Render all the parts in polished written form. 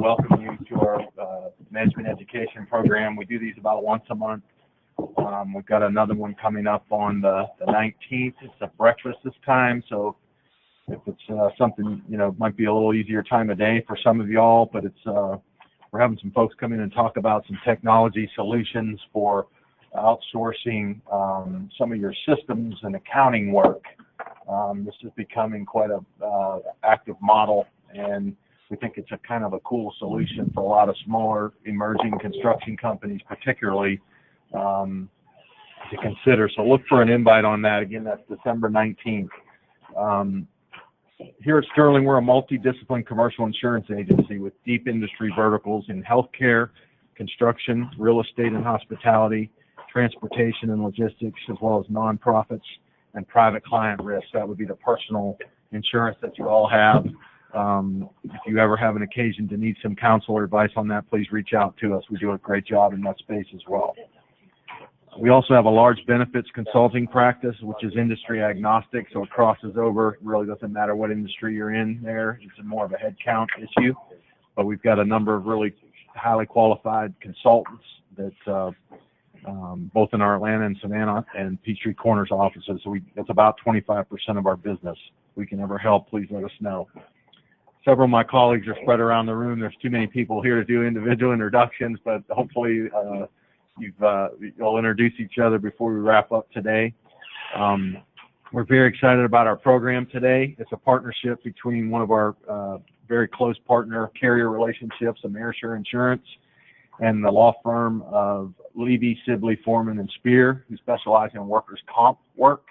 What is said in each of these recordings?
welcome you to our management education program. We do these about once a month. We've got another one coming up on the 19th. It's a breakfast this time, so if it's something, might be a little easier time of day for some of y'all, but we're having some folks come in and talk about some technology solutions for outsourcing some of your systems and accounting work. This is becoming quite a active model, and we think it's a kind of a cool solution for a lot of smaller emerging construction companies, particularly to consider. So look for an invite on that. Again, that's December 19th. Here at Sterling, we're a multidisciplinary commercial insurance agency with deep industry verticals in healthcare, construction, real estate and hospitality, transportation and logistics, as well as nonprofits and private client risks. That would be the personal insurance that you all have. If you ever have an occasion to need some counsel or advice on that, please reach out to us. We do a great job in that space as well. We also have a large benefits consulting practice, which is industry agnostic, so it crosses over. It really doesn't matter what industry you're in there. It's more of a headcount issue. But we've got a number of really highly qualified consultants that both in our Atlanta and Savannah and Peachtree Corners offices. So that's about 25% of our business. If we can ever help, please let us know. Several of my colleagues are spread around the room. There's too many people here to do individual introductions, but hopefully you'll introduce each other before we wrap up today. We're very excited about our program today. It's a partnership between one of our very close partner carrier relationships, Amerisure Insurance, and the law firm of Levy, Sibley, Foreman, and Spear, who specialize in workers' comp work.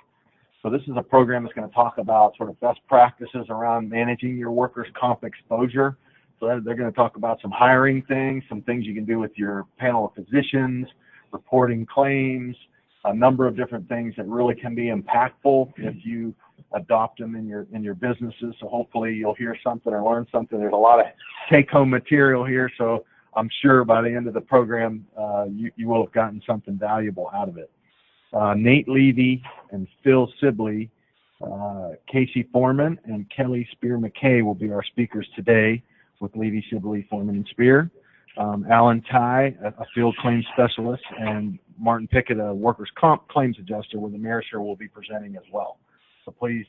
So this is a program that's going to talk about sort of best practices around managing your workers' comp exposure. So they're going to talk about some hiring things, some things you can do with your panel of physicians, reporting claims, a number of different things that really can be impactful if you adopt them in your businesses. So hopefully you'll hear something or learn something. There's a lot of take-home material here, so I'm sure by the end of the program you will have gotten something valuable out of it. Nate Levy and Phil Sibley, Casey Foreman, and Kelly Spear McKay will be our speakers today with Levy, Sibley, Foreman, and Spear. Alan Ty, a field claims specialist, and Martin Pickett, a workers' comp claims adjuster with Amerisure, will be presenting as well. So please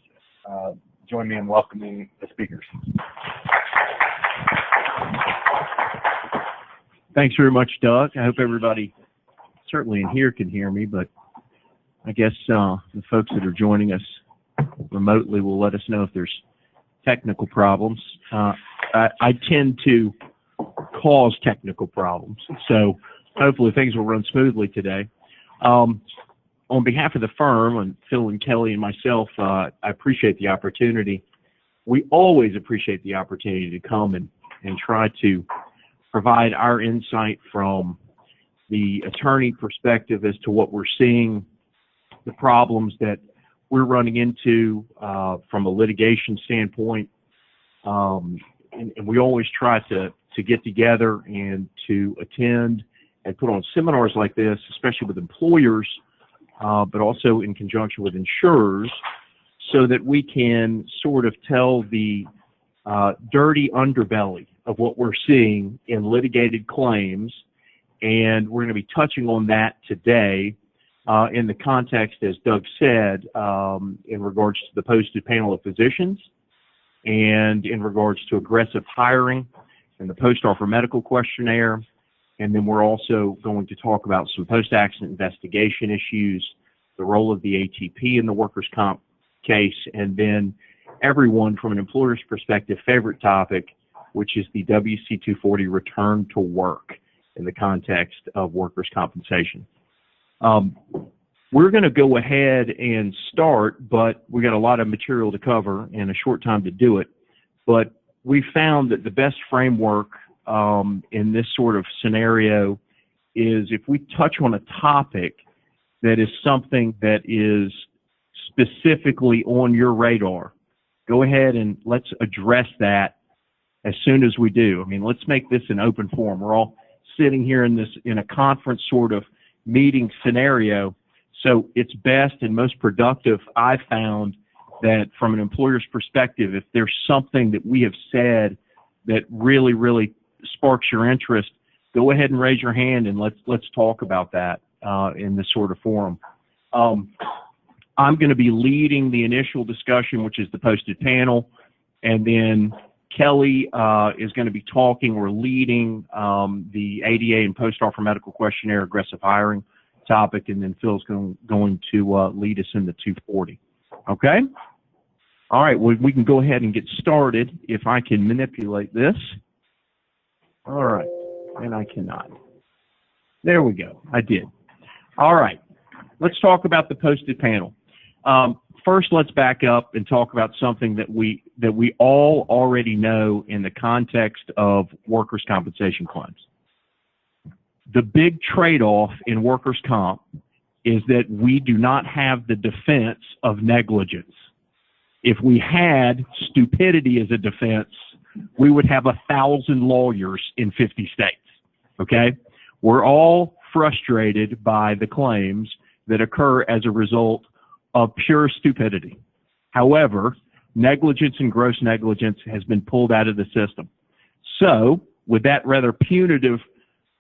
join me in welcoming the speakers. Thanks very much, Doug. I hope everybody certainly in here can hear me, but I guess the folks that are joining us remotely will let us know if there's technical problems. I tend to cause technical problems, so hopefully things will run smoothly today. On behalf of the firm, and Phil and Kelly and myself, I appreciate the opportunity. We always appreciate the opportunity to come and try to provide our insight from the attorney perspective as to what we're seeing, the problems that we're running into from a litigation standpoint. And we always try to get together and to attend and put on seminars like this, especially with employers, but also in conjunction with insurers, so that we can sort of tell the dirty underbelly of what we're seeing in litigated claims. And we're going to be touching on that today in the context, as Doug said, in regards to the posted panel of physicians and in regards to aggressive hiring and the post-offer medical questionnaire. And then we're also going to talk about some post-accident investigation issues, the role of the ATP in the workers' comp case, and then everyone from an employer's perspective favorite topic, which is the WC-240 return to work in the context of workers' compensation. We're going to go ahead and start, but we got a lot of material to cover and a short time to do it. But we found that the best framework in this sort of scenario is if we touch on a topic that is something that is specifically on your radar, go ahead and let's address that as soon as we do. I mean, let's make this an open forum. We're all sitting here in a conference sort of meeting scenario, so it's best and most productive, I found, that from an employer's perspective, if there's something that we have said that really sparks your interest, go ahead and raise your hand and let's talk about that in this sort of forum. I'm going to be leading the initial discussion, which is the posted panel, and then Kelly is going to be talking or leading the ADA and post-offer medical questionnaire aggressive hiring topic, and then Phil's going to lead us in the 240. Okay? All right, well, we can go ahead and get started if I can manipulate this. All right, and I cannot. There we go. I did. All right, let's talk about the posted panel. First, let's back up and talk about something that we all already know in the context of workers' compensation claims. The big trade-off in workers' comp is that we do not have the defense of negligence. If we had stupidity as a defense, we would have 1,000 lawyers in 50 states, okay? We're all frustrated by the claims that occur as a result of pure stupidity. However, negligence and gross negligence has been pulled out of the system. So, with that rather punitive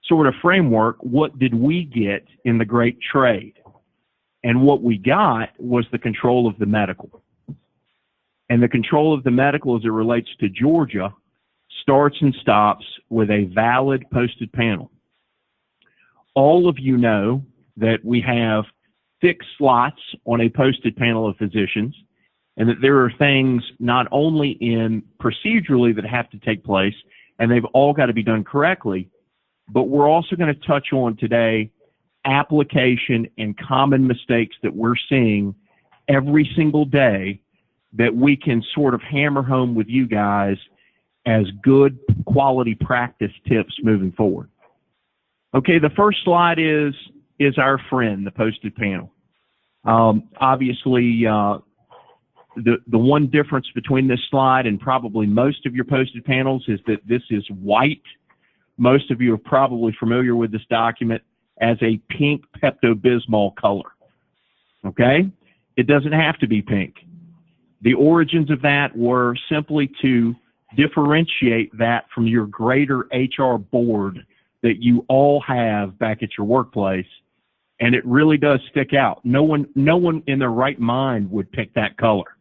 sort of framework, what did we get in the great trade? And what we got was the control of the medical. And the control of the medical as it relates to Georgia starts and stops with a valid posted panel. All of you know that we have 6 slots on a posted panel of physicians, and that there are things not only in procedurally that have to take place, and they've all got to be done correctly, but we're also going to touch on today application and common mistakes that we're seeing every single day that we can sort of hammer home with you guys as good quality practice tips moving forward. Okay, the first slide is our friend, the posted panel. Obviously, the one difference between this slide and probably most of your posted panels is that this is white. Most of you are probably familiar with this document as a pink Pepto-Bismol color. Okay? It doesn't have to be pink. The origins of that were simply to differentiate that from your greater HR board that you all have back at your workplace. And it really does stick out. No one in their right mind would pick that color,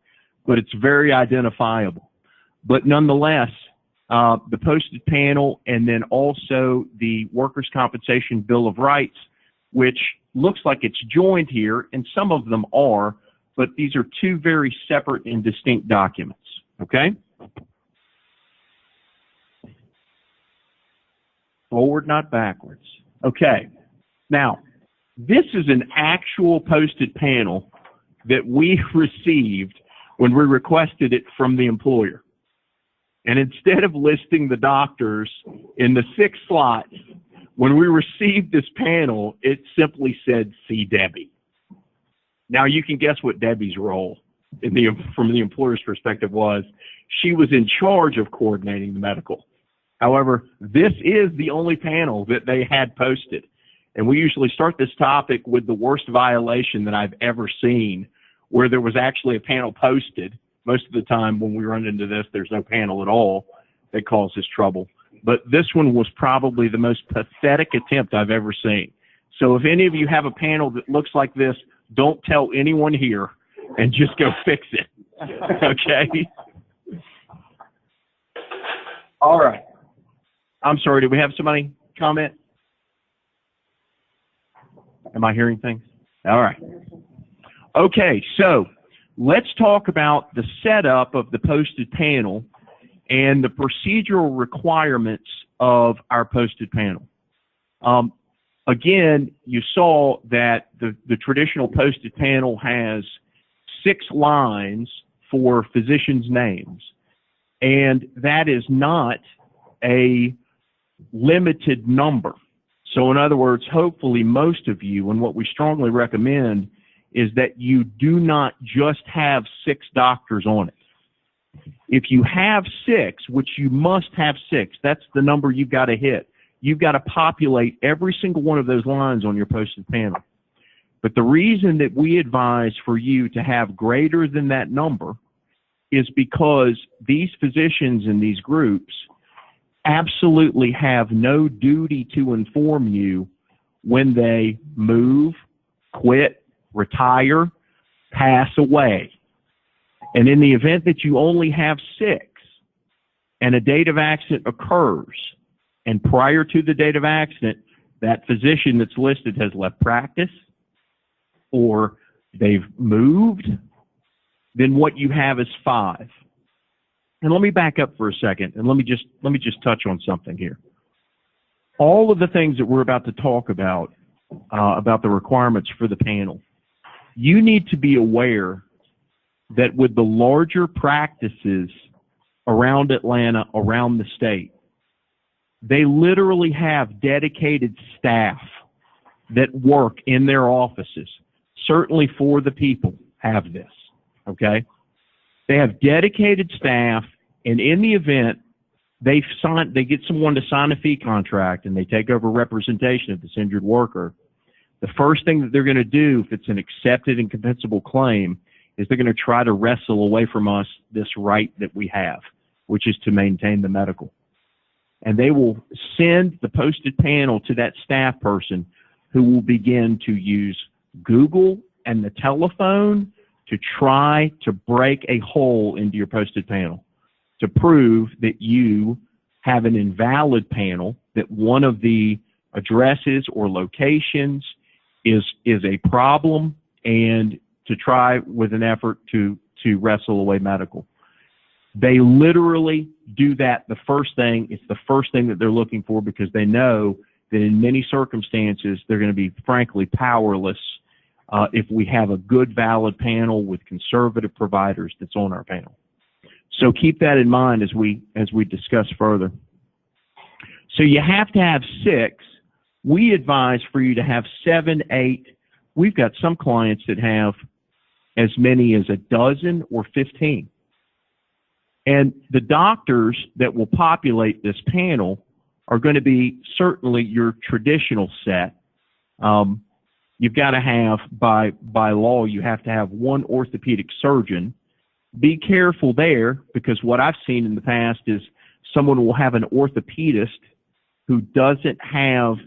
but it's very identifiable. But nonetheless, the posted panel and then also the Workers' Compensation Bill of Rights, which looks like it's joined here, and some of them are, but these are 2 very separate and distinct documents, okay? Forward, not backwards. Okay. Now, this is an actual posted panel that we received when we requested it from the employer. And instead of listing the doctors in the 6 slots, when we received this panel, it simply said, "See Debbie." Now, you can guess what Debbie's role from the employer's perspective was. She was in charge of coordinating the medical. However, this is the only panel that they had posted. And we usually start this topic with the worst violation that I've ever seen, where there was actually a panel posted. Most of the time when we run into this, there's no panel at all that causes trouble. But this one was probably the most pathetic attempt I've ever seen. So if any of you have a panel that looks like this, don't tell anyone here and just go fix it. Okay? All right. I'm sorry, do we have somebody comment? Am I hearing things? All right. Okay, so let's talk about the setup of the posted panel and the procedural requirements of our posted panel. Again, you saw that the traditional posted panel has 6 lines for physicians' names, and that is not a limited number. So in other words, hopefully most of you, and what we strongly recommend is that you do not just have 6 doctors on it. If you have 6, which you must have 6, that's the number you've got to hit. You've got to populate every single one of those lines on your posted panel. But the reason that we advise for you to have greater than that number is because these physicians in these groups absolutely have no duty to inform you when they move, quit, retire, pass away. And in the event that you only have 6 and a date of accident occurs, and prior to the date of accident, that physician that's listed has left practice or they've moved, then what you have is 5. And let me back up for a second, and let me just touch on something here. All of the things that we're about to talk about the requirements for the panel, you need to be aware that with the larger practices around Atlanta, around the state, they literally have dedicated staff that work in their offices. Certainly For the People have this, okay? They have dedicated staff, and in the event they get someone to sign a fee contract and they take over representation of this injured worker, the first thing that they're going to do, if it's an accepted and compensable claim, is they're going to try to wrestle away from us this right that we have, which is to maintain the medical. And they will send the posted panel to that staff person who will begin to use Google and the telephone to try to break a hole into your posted panel to prove that you have an invalid panel, that one of the addresses or locations is a problem, and to try with an effort to wrestle away medical. They literally do that the first thing. It's the first thing that they're looking for, because they know that in many circumstances they're going to be frankly powerless if we have a good, valid panel with conservative providers that's on our panel. So keep that in mind as we discuss further. So you have to have 6. We advise for you to have 7, 8. We've got some clients that have as many as 12 or 15. And the doctors that will populate this panel are going to be certainly your traditional set. You've got to have, by law, you have to have 1 orthopedic surgeon. Be careful there, because what I've seen in the past is someone will have an orthopedist who doesn't have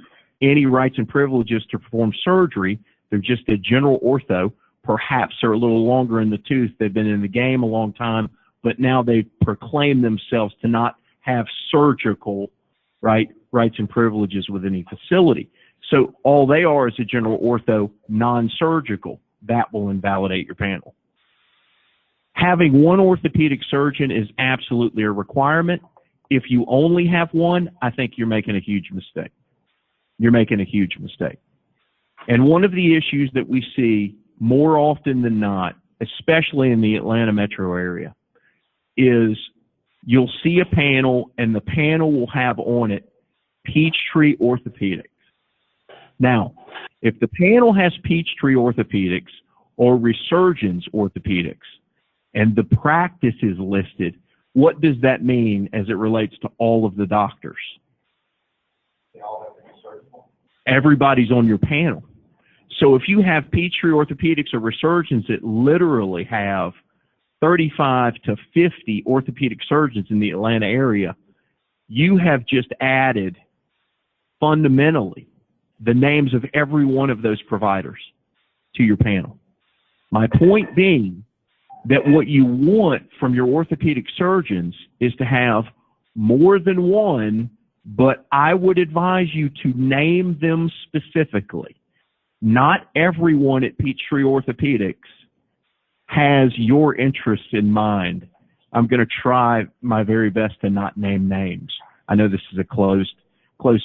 any rights and privileges to perform surgery. They're just a general ortho. Perhaps they're a little longer in the tooth. They've been in the game a long time, but now they proclaim themselves to not have surgical rights and privileges with any facility. So all they are is a general ortho, non-surgical. That will invalidate your panel. Having 1 orthopedic surgeon is absolutely a requirement. If you only have 1, I think you're making a huge mistake. You're making a huge mistake. And one of the issues that we see more often than not, especially in the Atlanta metro area, is you'll see a panel and the panel will have on it Peachtree Orthopedics. Now, if the panel has Peachtree Orthopedics or Resurgence Orthopedics and the practice is listed, what does that mean as it relates to all of the doctors? They all have to be surgical. Everybody's on your panel. So if you have Peachtree Orthopedics or Resurgence that literally have 35 to 50 orthopedic surgeons in the Atlanta area, you have just added fundamentally the names of every one of those providers to your panel. My point being that what you want from your orthopedic surgeons is to have more than 1, but I would advise you to name them specifically. Not everyone at Peachtree Orthopedics has your interests in mind. I'm going to try my very best to not name names. I know this is a closed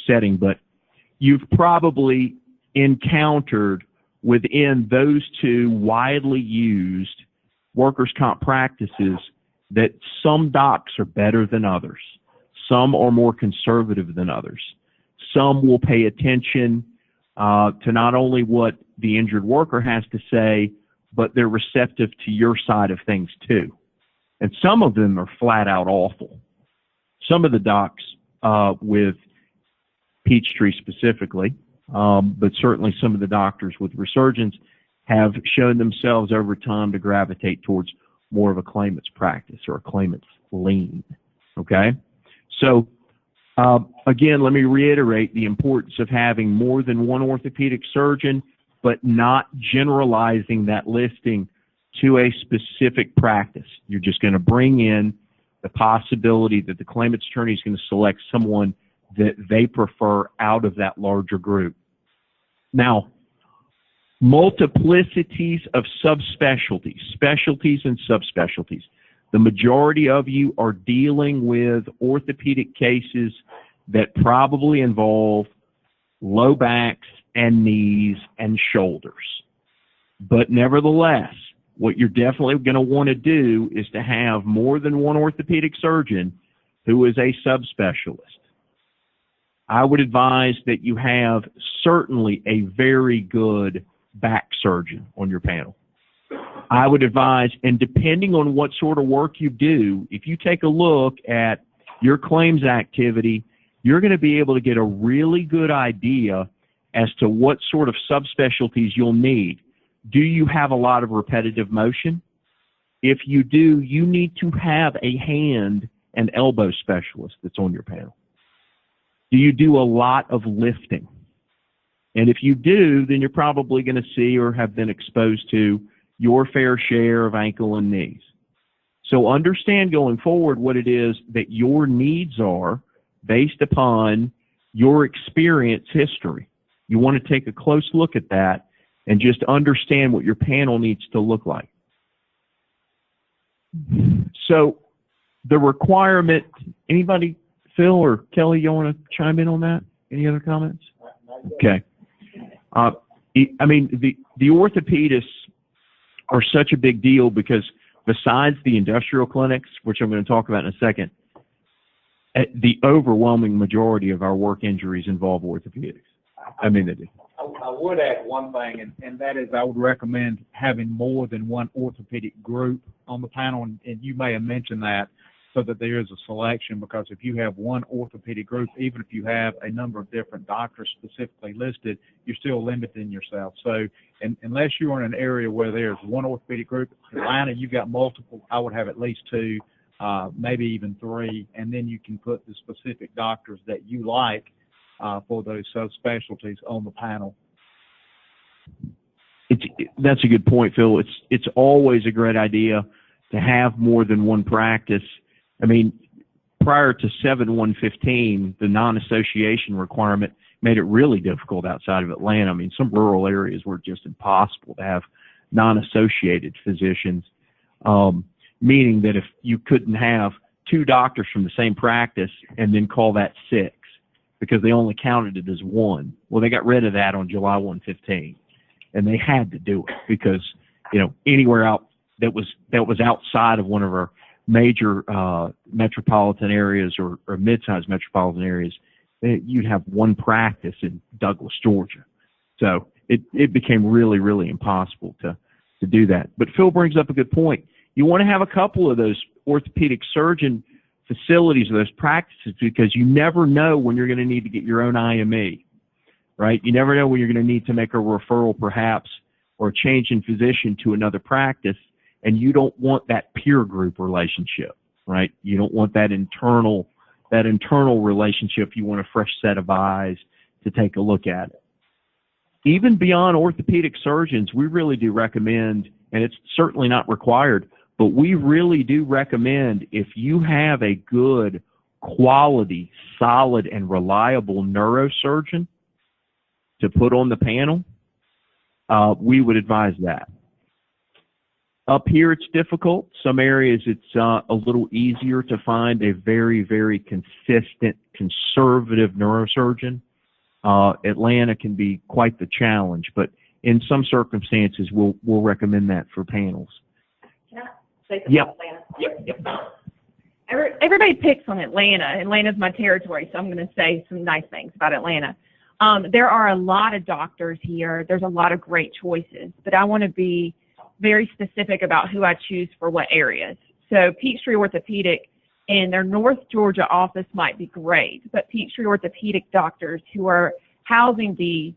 setting, but you've probably encountered within those 2 widely used workers' comp practices that some docs are better than others. Some are more conservative than others. Some will pay attention to not only what the injured worker has to say, but they're receptive to your side of things too. And some of them are flat out awful. Some of the docs with Peachtree specifically, but certainly some of the doctors with Resurgence have shown themselves over time to gravitate towards more of a claimant's practice or a claimant's lean. Okay? So Again, let me reiterate the importance of having more than one orthopedic surgeon, but not generalizing that listing to a specific practice. You're just going to bring in the possibility that the claimant's attorney is going to select someone that they prefer out of that larger group. Now, multiplicities of subspecialties, specialties and subspecialties. The majority of you are dealing with orthopedic cases that probably involve low backs and knees and shoulders. But nevertheless, what you're definitely going to want to do is to have more than one orthopedic surgeon who is a subspecialist. I would advise that you have certainly a very good back surgeon on your panel. I would advise, and depending on what sort of work you do, if you take a look at your claims activity, you're going to be able to get a really good idea as to what sort of subspecialties you'll need. Do you have a lot of repetitive motion? If you do, you need to have a hand and elbow specialist that's on your panel. Do you do a lot of lifting? And if you do, then you're probably going to see or have been exposed to your fair share of ankle and knees. So understand going forward what it is that your needs are based upon your experience history. You want to take a close look at that and just understand what your panel needs to look like. So the requirement, anybody, Phil or Kelly, you want to chime in on that? Any other comments? Okay. I mean, the orthopedists are such a big deal because besides the industrial clinics, which I'm going to talk about in a second, the overwhelming majority of our work injuries involve orthopedics. I mean, they do. I would add one thing, and that is I would recommend having more than one orthopedic group on the panel, and you may have mentioned that, so that there is a selection, because if you have one orthopedic group, even if you have a number of different doctors specifically listed, you're still limiting yourself. So unless you're in an area where there's one orthopedic group, Atlanta, you've got multiple, I would have at least two, maybe even three, and then you can put the specific doctors that you like for those subspecialties on the panel. That's a good point, Phil. It's always a great idea to have more than one practice. I mean, prior to 7/115, the non-association requirement made it really difficult outside of Atlanta. I mean, some rural areas were just impossible to have non-associated physicians, meaning that if you couldn't have two doctors from the same practice and then call that six because they only counted it as one. Well, they got rid of that on July 115, and they had to do it because, you know, anywhere out that was outside of one of our major metropolitan areas or mid-sized metropolitan areas, you'd have one practice in Douglas, Georgia. So it became really, really impossible to do that. But Phil brings up a good point. You want to have a couple of those orthopedic surgeon facilities or those practices because you never know when you're going to need to get your own IME, right? You never know when you're going to need to make a referral perhaps or a change in physician to another practice. And you don't want that peer group relationship, right? You don't want that internal relationship. You want a fresh set of eyes to take a look at it. Even beyond orthopedic surgeons, we really do recommend, and it's certainly not required, but we really do recommend if you have a good, quality, solid, and reliable neurosurgeon to put on the panel, we would advise that. Up here, it's difficult. Some areas, it's a little easier to find a very, very consistent, conservative neurosurgeon. Atlanta can be quite the challenge, but in some circumstances, we'll recommend that for panels. Can I say something about Atlanta? Yep. Everybody picks on Atlanta. Atlanta's my territory, so I'm going to say some nice things about Atlanta. There are a lot of doctors here. There's a lot of great choices, but I want to be very specific about who I choose for what areas. So Peachtree Orthopedic in their North Georgia office might be great, but Peachtree Orthopedic doctors who are housing the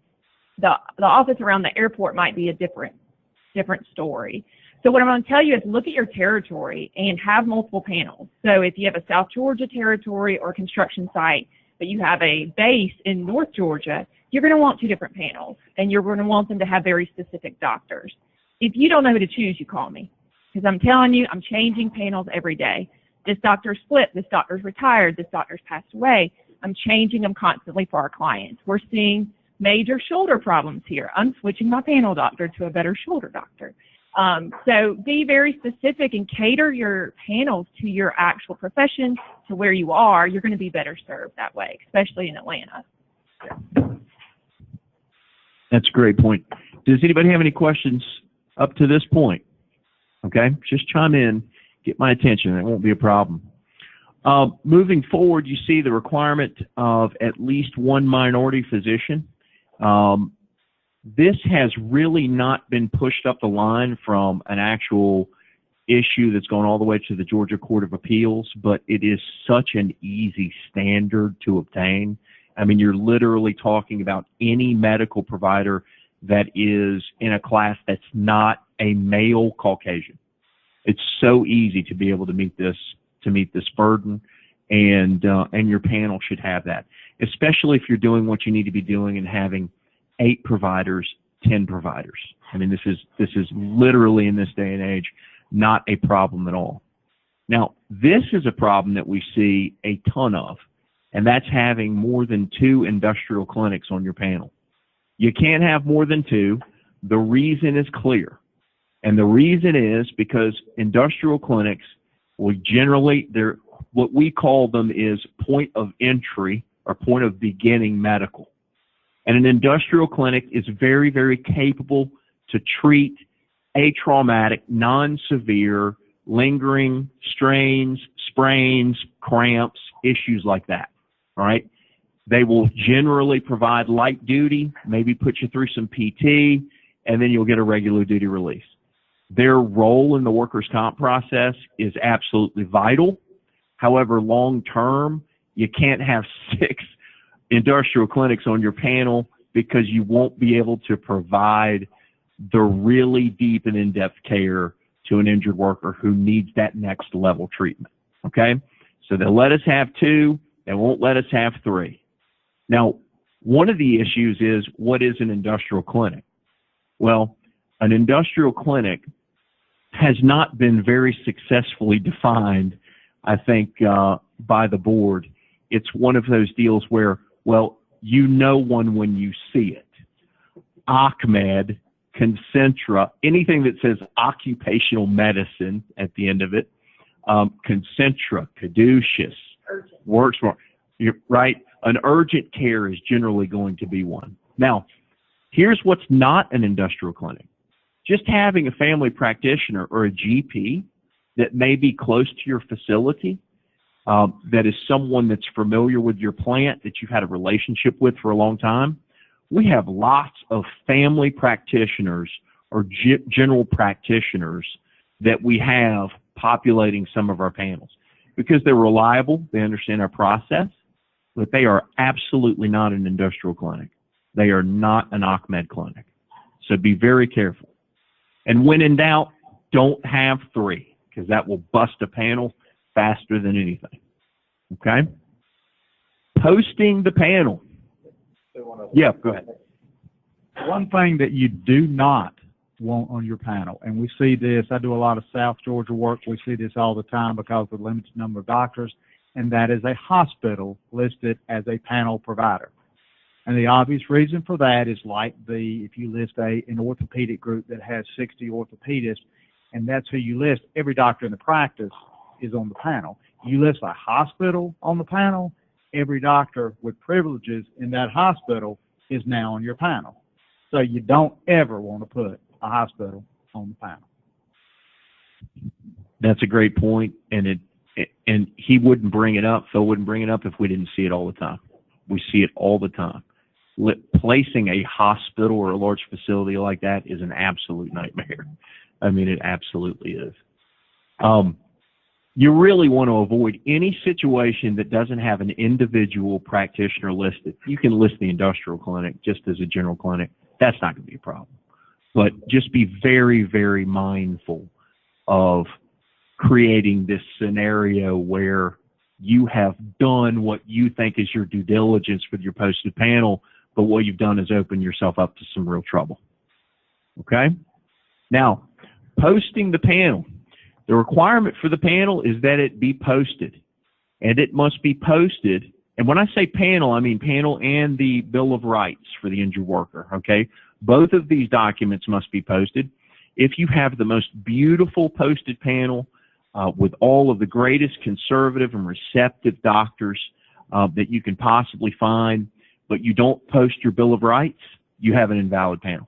office around the airport might be a different story. So what I'm going to tell you is look at your territory and have multiple panels. So if you have a South Georgia territory or construction site, but you have a base in North Georgia, you're going to want two different panels, and you're going to want them to have very specific doctors. If you don't know who to choose, you call me, because I'm telling you, I'm changing panels every day. This doctor's split, this doctor's retired, this doctor's passed away. I'm changing them constantly for our clients. We're seeing major shoulder problems here. I'm switching my panel doctor to a better shoulder doctor. So be very specific and cater your panels to your actual profession, to where you are. You're going to be better served that way, especially in Atlanta. That's a great point. Does anybody have any questions up to this point? Okay, just chime in, get my attention. It won't be a problem. Moving forward, you see the requirement of at least one minority physician. This has really not been pushed up the line from an actual issue that's gone all the way to the Georgia Court of Appeals, but it is such an easy standard to obtain. I mean, you're literally talking about any medical provider that is in a class that's not a male Caucasian. It's so easy to be able to meet this burden, and your panel should have that, especially if you're doing what you need to be doing and having 8 providers, 10 providers. I mean, this is literally, in this day and age, not a problem at all. Now, this is a problem that we see a ton of, and that's having more than 2 industrial clinics on your panel. You can't have more than 2. The reason is clear. And the reason is because industrial clinics will generally, what we call them is point of entry or point of beginning medical. And an industrial clinic is very, very capable to treat atraumatic, non-severe, lingering strains, sprains, cramps, issues like that. All right? They will generally provide light duty, maybe put you through some PT, and then you'll get a regular duty release. Their role in the workers' comp process is absolutely vital. However, long term, you can't have 6 industrial clinics on your panel because you won't be able to provide the really deep and in-depth care to an injured worker who needs that next level treatment. Okay? So they'll let us have 2. They won't let us have 3. Now, one of the issues is, what is an industrial clinic? Well, an industrial clinic has not been very successfully defined, I think, by the board. It's one of those deals where, well, you know one when you see it. Ahmed, Concentra, anything that says occupational medicine at the end of it, Concentra, Caduceus, works for, you're right, an urgent care is generally going to be one. Now, here's what's not an industrial clinic. Just having a family practitioner or a GP that may be close to your facility, that is someone that's familiar with your plant, that you've had a relationship with for a long time. We have lots of family practitioners or general practitioners that we have populating some of our panels because they're reliable, they understand our process, but they are absolutely not an industrial clinic. They are not an Ahmed clinic. So be very careful. And when in doubt, don't have 3 because that will bust a panel faster than anything. Okay? Posting the panel. Yeah, go ahead. One thing that you do not want on your panel, and we see this, I do a lot of South Georgia work, we see this all the time because of the limited number of doctors, and that is a hospital listed as a panel provider. And the obvious reason for that is like if you list an orthopedic group that has 60 orthopedists, and that's who you list, every doctor in the practice is on the panel. You list a hospital on the panel, every doctor with privileges in that hospital is now on your panel. So you don't ever want to put a hospital on the panel. That's a great point, and he wouldn't bring it up, Phil wouldn't bring it up if we didn't see it all the time. We see it all the time. Placing a hospital or a large facility like that is an absolute nightmare. I mean, it absolutely is. You really want to avoid any situation that doesn't have an individual practitioner listed. You can list the industrial clinic just as a general clinic. That's not going to be a problem. But just be very, very mindful of creating this scenario where you have done what you think is your due diligence with your posted panel, but what you've done is open yourself up to some real trouble. Okay? Now, posting the panel. The requirement for the panel is that it be posted. And it must be posted. And when I say panel, I mean panel and the Bill of Rights for the injured worker. Okay? Both of these documents must be posted. If you have the most beautiful posted panel with all of the greatest conservative and receptive doctors that you can possibly find, but you don't post your Bill of Rights, you have an invalid panel.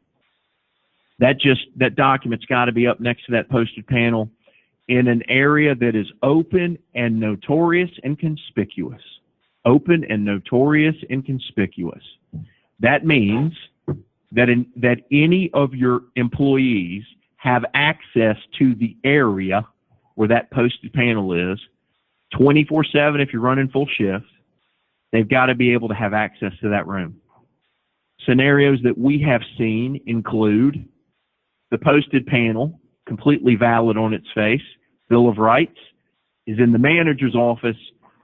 That document's got to be up next to that posted panel in an area that is open and notorious and conspicuous. Open and notorious and conspicuous. That means that any of your employees have access to the area where that posted panel is 24/7 if you're running full shift. They've got to be able to have access to that room. Scenarios that we have seen include the posted panel, completely valid on its face, Bill of Rights, is in the manager's office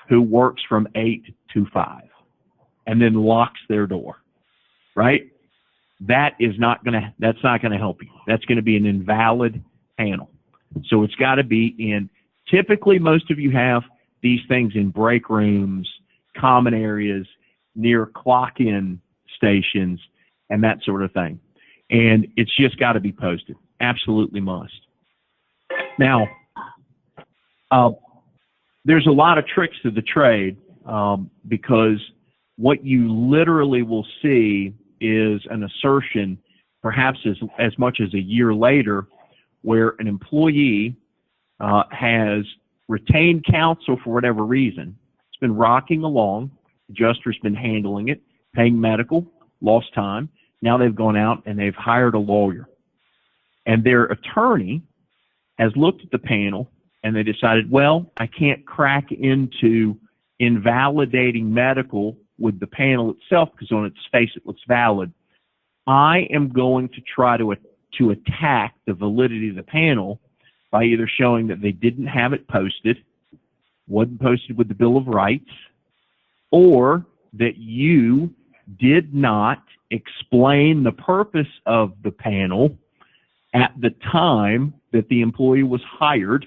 who works from 8 to 5 and then locks their door, right? That's not going to help you. That's going to be an invalid panel. So it's got to be in, typically most of you have these things in break rooms, common areas, near clock-in stations, and that sort of thing. And it's just got to be posted. Absolutely must. Now, there's a lot of tricks to the trade because what you literally will see is an assertion, perhaps as much as a year later, where an employee has retained counsel for whatever reason. It's been rocking along. The adjuster's been handling it, paying medical, lost time. Now they've gone out and they've hired a lawyer. And their attorney has looked at the panel and they decided, well, I can't crack into invalidating medical with the panel itself because on its face it looks valid. I am going to try to attack the validity of the panel by either showing that they didn't have it posted, wasn't posted with the Bill of Rights, or that you did not explain the purpose of the panel at the time that the employee was hired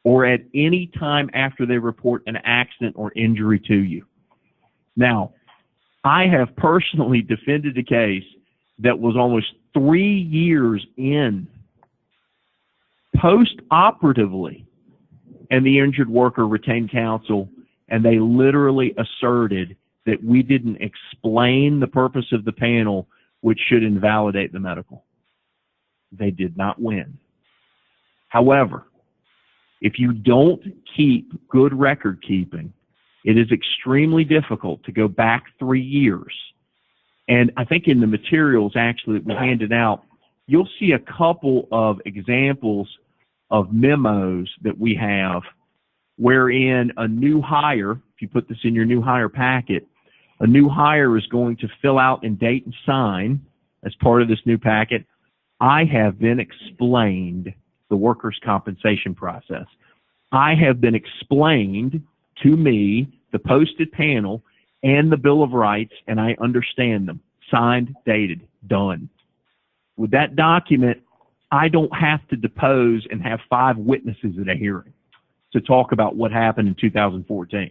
or at any time after they report an accident or injury to you. Now, I have personally defended a case that was almost 3 years in, post-operatively, and the injured worker retained counsel, and they literally asserted that we didn't explain the purpose of the panel, which should invalidate the medical. They did not win. However, if you don't keep good record keeping, it is extremely difficult to go back 3 years. And I think in the materials actually that we handed out, you'll see a couple of examples of memos that we have wherein a new hire, if you put this in your new hire packet, a new hire is going to fill out and date and sign as part of this new packet. I have been explained the workers' compensation process. I have been explained to me the posted panel and the Bill of Rights, and I understand them. Signed, dated, done. With that document, I don't have to depose and have 5 witnesses at a hearing to talk about what happened in 2014.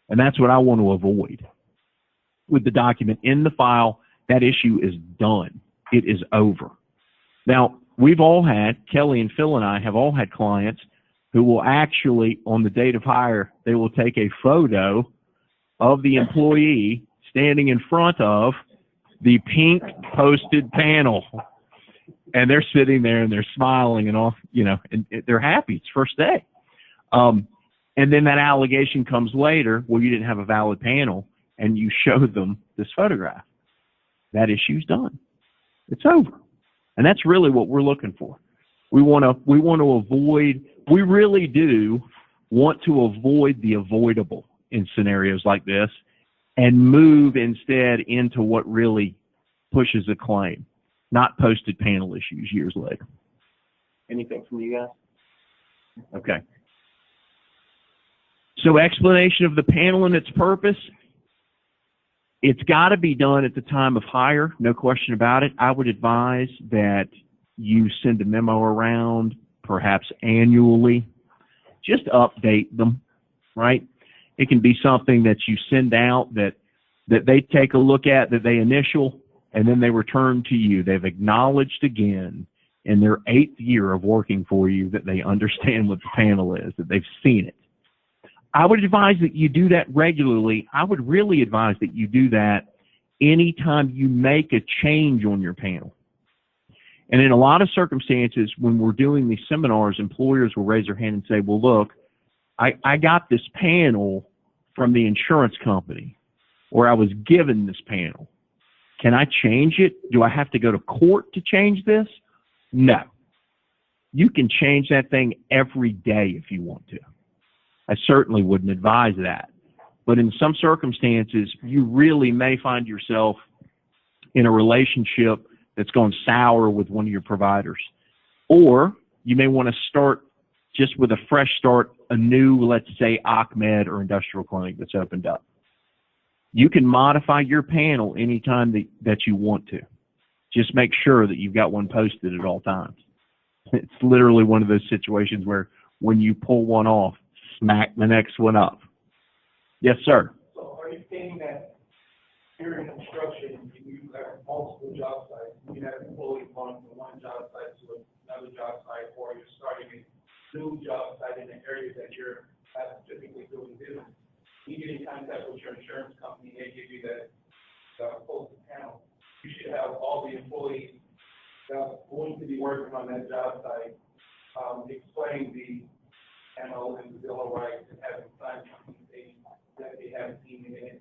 And that's what I want to avoid. With the document in the file, that issue is done. It is over. Now, we've all had, Kelly and Phil and I have all had clients who will actually, on the date of hire, they will take a photo of the employee standing in front of the pink posted panel. And they're sitting there and they're smiling and all, you know, and they're happy. It's first day. And then that allegation comes later, well, you didn't have a valid panel, and you show them this photograph. That issue's done. It's over. And that's really what we're looking for. We want to avoid, we really do want to avoid the avoidable in scenarios like this and move instead into what really pushes a claim, not posted panel issues years later. Anything from you guys? Okay. So explanation of the panel and its purpose. It's got to be done at the time of hire, no question about it. I would advise that you send a memo around, perhaps annually. Just update them, right? It can be something that you send out that they take a look at, that they initial, and then they return to you. They've acknowledged again in their 8th year of working for you that they understand what the panel is, that they've seen it. I would advise that you do that regularly. I would really advise that you do that anytime you make a change on your panel. And in a lot of circumstances, when we're doing these seminars, employers will raise their hand and say, well, look, I got this panel from the insurance company, or I was given this panel. Can I change it? Do I have to go to court to change this? No. You can change that thing every day if you want to. I certainly wouldn't advise that. But in some circumstances, you really may find yourself in a relationship that's gone sour with one of your providers. Or you may want to start just with a fresh start, a new, let's say, Ahmed or industrial clinic that's opened up. You can modify your panel anytime that you want to. Just make sure that you've got one posted at all times. It's literally one of those situations where when you pull one off, smack the next one up. Yes, sir. So are you saying that here in construction, you have multiple job sites, you have employees going from one job site to another job site, or you're starting a new job site in an area that you're not typically doing business? You get in contact with your insurance company, they give you that posted panel. You should have all the employees that are going to be working on that job site explain the panel and the Bill of Rights and having signed something that they haven't seen in an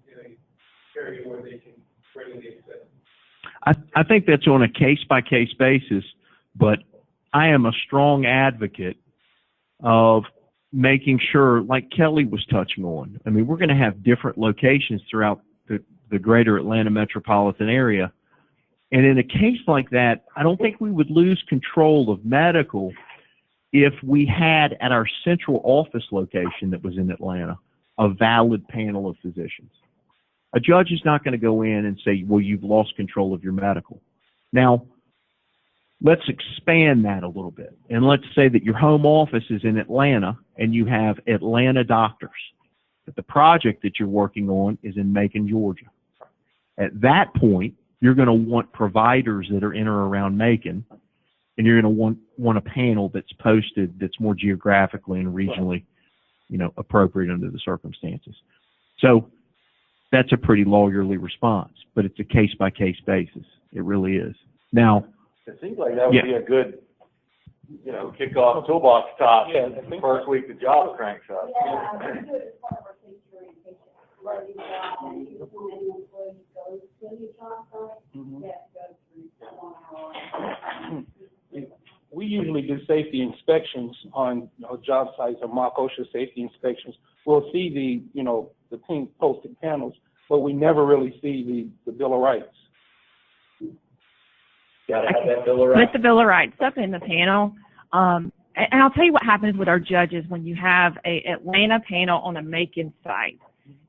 area where they can readily access. I think that's on a case-by-case basis, but I am a strong advocate of making sure, like Kelly was touching on, I mean, we're going to have different locations throughout the greater Atlanta metropolitan area. And in a case like that, I don't think we would lose control of medical if we had at our central office location that was in Atlanta a valid panel of physicians. A judge is not going to go in and say, well, you've lost control of your medical. Now, let's expand that a little bit. And let's say that your home office is in Atlanta and you have Atlanta doctors, but the project that you're working on is in Macon, Georgia. At that point, you're going to want providers that are in or around Macon, and you're going to want a panel that's posted that's more geographically and regionally, appropriate under the circumstances. So that's a pretty lawyerly response, but it's a case-by-case basis. It really is. Now, it seems like that would be a good, kick-off toolbox top the first week the job cranks up. We usually do safety inspections on job sites or mock OSHA safety inspections. We'll see the pink posted panels, but we never really see the Bill of Rights. Gotta have that Bill of Rights. Put the Bill of Rights up in the panel. And I'll tell you what happens with our judges when you have a Atlanta panel on a Macon site.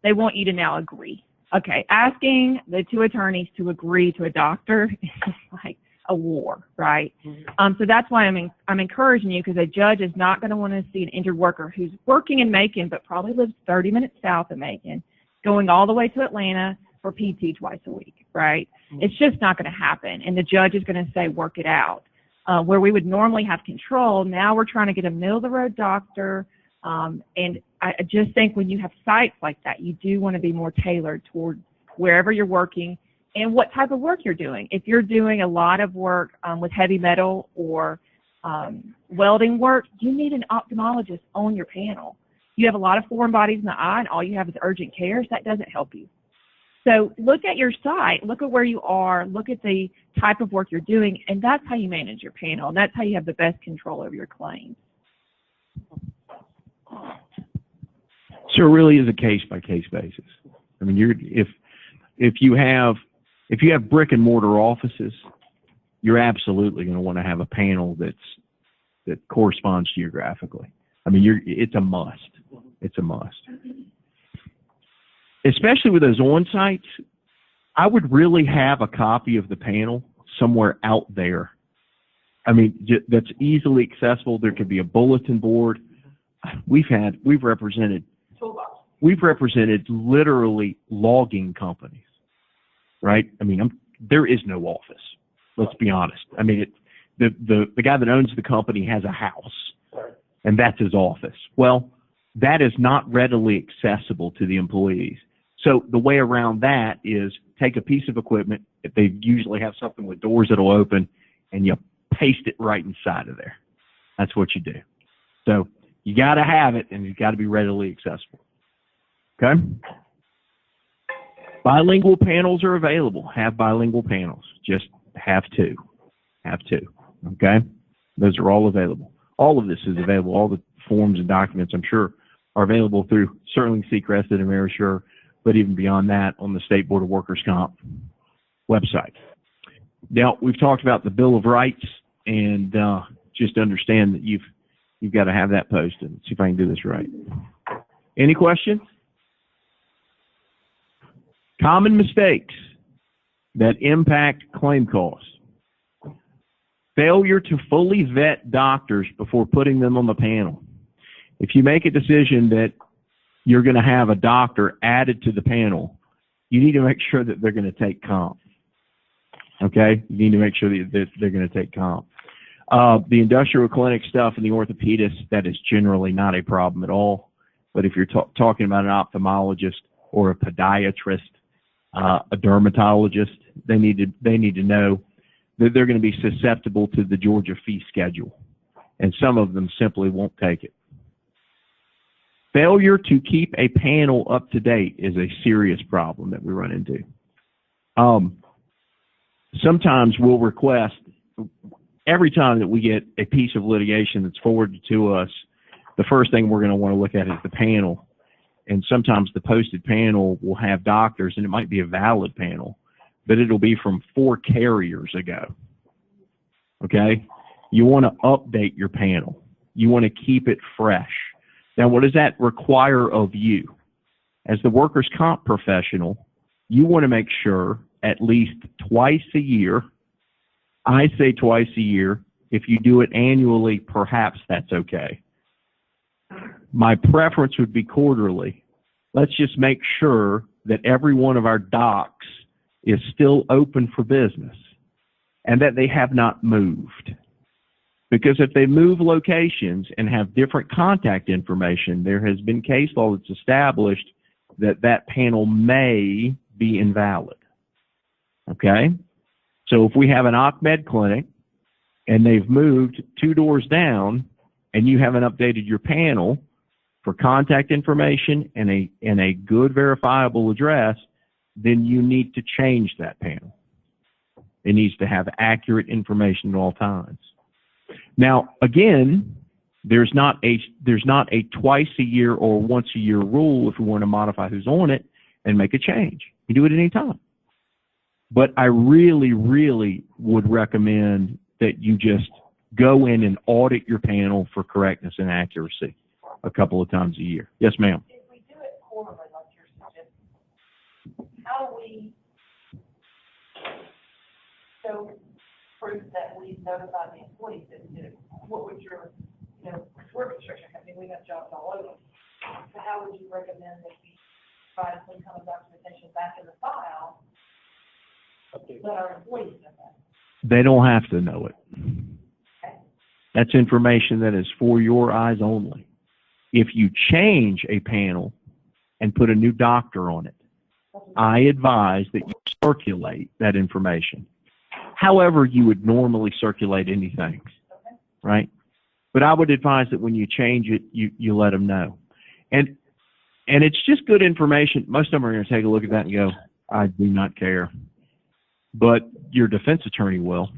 They want you to now agree. Okay, asking the two attorneys to agree to a doctor is like a war, right? So that's why I'm encouraging you, because a judge is not going to want to see an injured worker who's working in Macon but probably lives 30 minutes south of Macon going all the way to Atlanta for PT twice a week, right? It's just not going to happen. And the judge is going to say, work it out. Where we would normally have control, now we're trying to get a middle-of-the-road doctor. And I just think when you have sites like that, you do want to be more tailored toward wherever you're working and what type of work you're doing. If you're doing a lot of work with heavy metal or welding work, you need an ophthalmologist on your panel. You have a lot of foreign bodies in the eye and all you have is urgent care, so that doesn't help you. So look at your site, look at where you are, look at the type of work you're doing, and that's how you manage your panel, and that's how you have the best control over your claims. So it really is a case-by-case basis. I mean, if you have brick and mortar offices, you're absolutely going to want to have a panel that corresponds geographically. I mean, it's a must. It's a must. Especially with those on-sites, I would really have a copy of the panel somewhere out there. I mean, that's easily accessible. There could be a bulletin board. We've represented literally logging companies, right? I mean, there is no office. Let's be honest. I mean, the guy that owns the company has a house, and that's his office. Well, that is not readily accessible to the employees. So the way around that is take a piece of equipment. If they usually have something with doors that'll open, and you paste it right inside of there. That's what you do. So you got to have it, and it's got to be readily accessible. Okay? Bilingual panels are available. Have bilingual panels. Just have two. Have two. Okay? Those are all available. All of this is available. All the forms and documents, I'm sure, are available through certainly Seacrest and Amerisure, but even beyond that on the State Board of Workers' Comp website. Now, we've talked about the Bill of Rights, and just understand that you've got to have that posted. Let's see if I can do this right. Any questions? Common mistakes that impact claim costs. Failure to fully vet doctors before putting them on the panel. If you make a decision that you're going to have a doctor added to the panel, you need to make sure that they're going to take comp. Okay? You need to make sure that they're going to take comp. The industrial clinic stuff and the orthopedist, that is generally not a problem at all. But if you're talking about an ophthalmologist or a podiatrist, a dermatologist, they need to know that they're going to be susceptible to the Georgia fee schedule. And some of them simply won't take it. Failure to keep a panel up to date is a serious problem that we run into. Sometimes we'll request, every time that we get a piece of litigation that's forwarded to us, the first thing we're going to want to look at is the panel. And sometimes the posted panel will have doctors, and it might be a valid panel, but it'll be from 4 carriers ago. Okay? You want to update your panel. You want to keep it fresh. Now, what does that require of you? As the workers' comp professional, you want to make sure at least twice a year, I say twice a year. If you do it annually, perhaps that's okay. My preference would be quarterly. Let's just make sure that every one of our docs is still open for business and that they have not moved. Because if they move locations and have different contact information, there has been case law that's established that that panel may be invalid. Okay? So if we have an Ahmed clinic and they've moved 2 doors down and you haven't updated your panel for contact information and a good verifiable address, then you need to change that panel. It needs to have accurate information at all times. Now, again, there's not a twice a year or once a year rule if we want to modify who's on it and make a change. You do it any time. But I really, really would recommend that you just go in and audit your panel for correctness and accuracy a couple of times a year. Yes, ma'am. If we do it quarterly, like you're suggesting, how do we show proof that we notified the employees that we did it? What would your, we're a construction company, we have jobs all over. So how would you recommend that we provide some kind of documentation back in the file? Let our employees know that. They don't have to know it. Okay. That's information that is for your eyes only. If you change a panel and put a new doctor on it, I advise that you circulate that information. However you would normally circulate anything, right? But I would advise that when you change it, you let them know. And it's just good information. Most of them are going to take a look at that and go, I do not care. But your defense attorney will,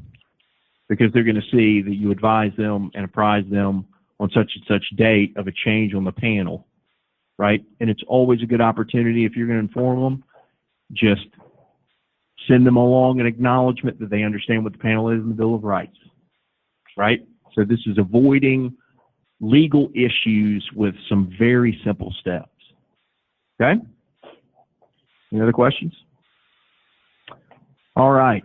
because they're going to see that you advise them and apprise them on such and such date of a change on the panel, right? And it's always a good opportunity if you're going to inform them, just send them along an acknowledgement that they understand what the panel is in the Bill of Rights, right? So this is avoiding legal issues with some very simple steps. Okay? Any other questions? All right.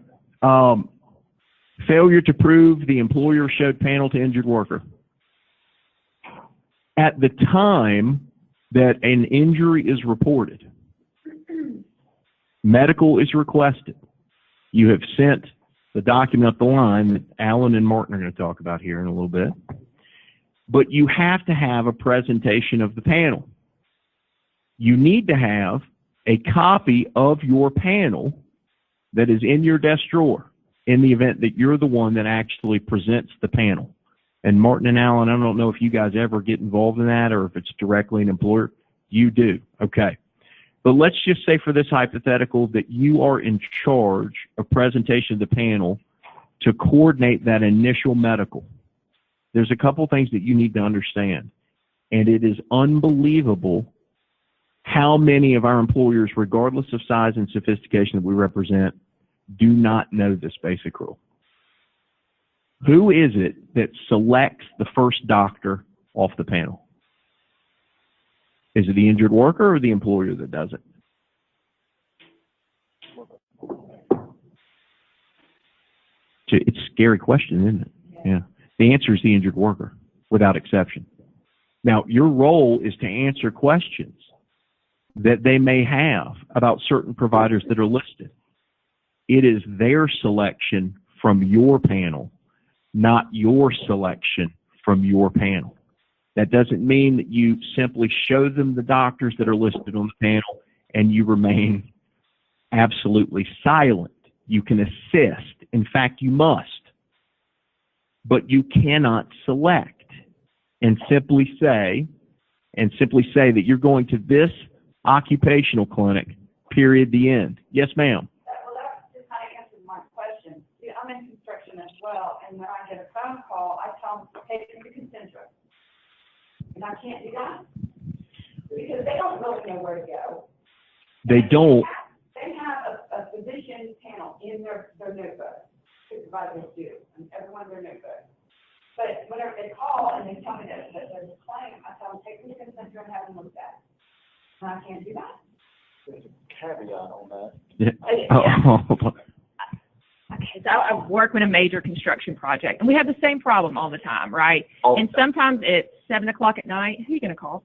Failure to prove the employer showed panel to injured worker. At the time that an injury is reported, medical is requested. You have sent the document up the line that Alan and Martin are going to talk about here in a little bit. But you have to have a presentation of the panel. You need to have a copy of your panel that is in your desk drawer in the event that you're the one that actually presents the panel. And Martin and Alan, I don't know if you guys ever get involved in that or if it's directly an employer. You do. Okay. But let's just say for this hypothetical that you are in charge of presentation of the panel to coordinate that initial medical. There's a couple things that you need to understand. And it is unbelievable how many of our employers, regardless of size and sophistication that we represent, do not know this basic rule. Who is it that selects the first doctor off the panel? Is it the injured worker or the employer that does it? It's a scary question, isn't it? Yeah. The answer is the injured worker, without exception. Now, your role is to answer questions that they may have about certain providers that are listed. It is their selection from your panel, not your selection from your panel. That doesn't mean that you simply show them the doctors that are listed on the panel and you remain absolutely silent. You can assist. In fact, you must. But you cannot select and simply say that you're going to this occupational clinic, period, the end. Yes, ma'am. Well, that just kind of answers my question. See, I'm in construction as well, and when I get a phone call, I tell them, take them to Concentra. And I can't do that because they don't really know where to go. They don't. They have a physician panel in their notebook. Supervisors do, and everyone their notebook. But whenever they call and they tell me that there's a claim, I tell them, take them to Concentra and have them looked at. And I can't do that. There's a caveat on that. Yeah. Okay, so I work with a major construction project, and we have the same problem all the time, right? And sometimes it's 7 o'clock at night. Who are you going to call?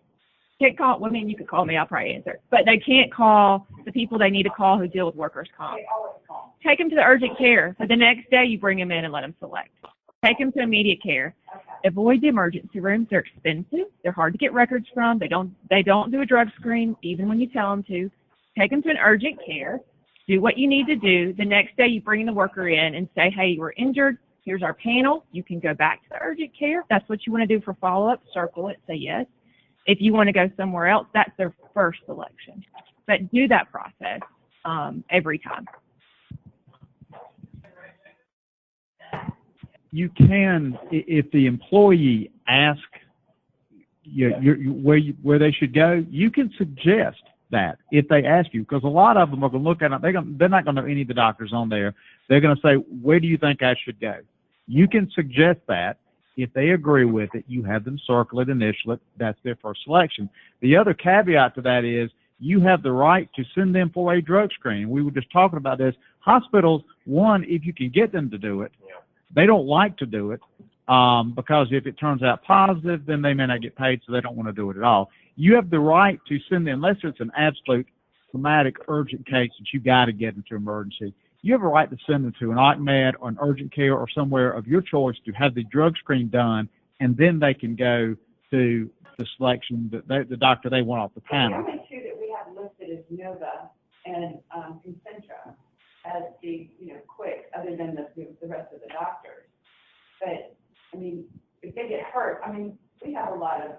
Can't call. Well, I mean, you could call me. I'll probably answer. But they can't call the people they need to call who deal with workers' comp. They always call. Take them to the urgent care. But the next day, you bring them in and let them select. Take them to immediate care. Okay. Avoid the emergency rooms. They're expensive. They're hard to get records from. They don't do a drug screen, even when you tell them to. Take them to an urgent care. Do what you need to do. The next day, you bring the worker in and say, hey, you were injured. Here's our panel. You can go back to the urgent care. If that's what you want to do for follow-up, circle it, say yes. If you want to go somewhere else, that's their first selection. But do that process every time. You can, if the employee asks where they should go, you can suggest that if they ask you, because a lot of them are going to look at it, they're not going to know any of the doctors on there. They're going to say, where do you think I should go? You can suggest that. If they agree with it, you have them circle it, initial it. That's their first selection. The other caveat to that is you have the right to send them for a drug screen. We were just talking about this. Hospitals, one, if you can get them to do it, they don't like to do it because if it turns out positive, then they may not get paid, so they don't want to do it at all. You have the right to send them, unless it's an absolute traumatic, urgent case that you got to get into emergency. You have a right to send them to an OCMED or an urgent care or somewhere of your choice to have the drug screen done, and then they can go to the selection, the doctor they want off the panel. The only two that we have listed is Nova and Concentra as the, quick, other than the rest of the doctors. But, I mean, if they get hurt, we have a lot of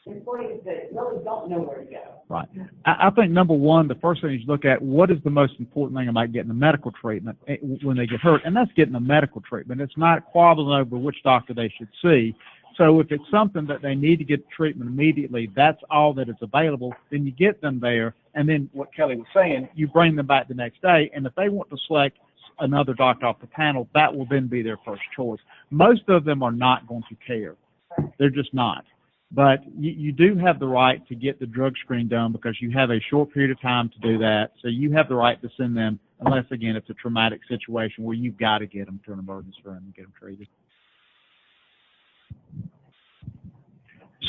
employees that really don't know where to go. Right. I think, number one, the first thing is look at what is the most important thing about getting the medical treatment when they get hurt, and that's getting the medical treatment. It's not quarreling over which doctor they should see. So if it's something that they need to get treatment immediately, that's all that is available, then you get them there, and then what Kelly was saying, you bring them back the next day, and if they want to select another doctor off the panel, that will then be their first choice. Most of them are not going to care. They're just not. But you do have the right to get the drug screen done because you have a short period of time to do that. So you have the right to send them, unless, again, it's a traumatic situation where you've got to get them to an emergency room and get them treated.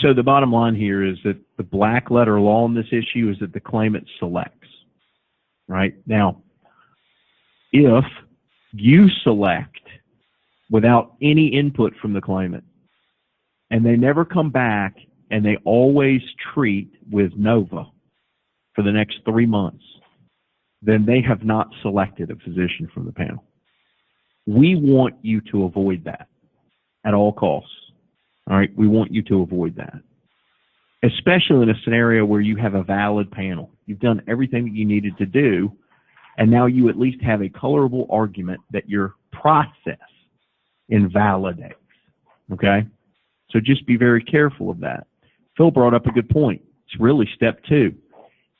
So the bottom line here is that the black letter law on this issue is that the claimant selects, right? Now, if you select without any input from the claimant, and they never come back, and they always treat with Nova for the next 3 months, then they have not selected a physician from the panel. We want you to avoid that at all costs. All right? We want you to avoid that, especially in a scenario where you have a valid panel. You've done everything that you needed to do, and now you at least have a colorable argument that your process invalidates. Okay? So just be very careful of that. Phil brought up a good point. It's really step 2.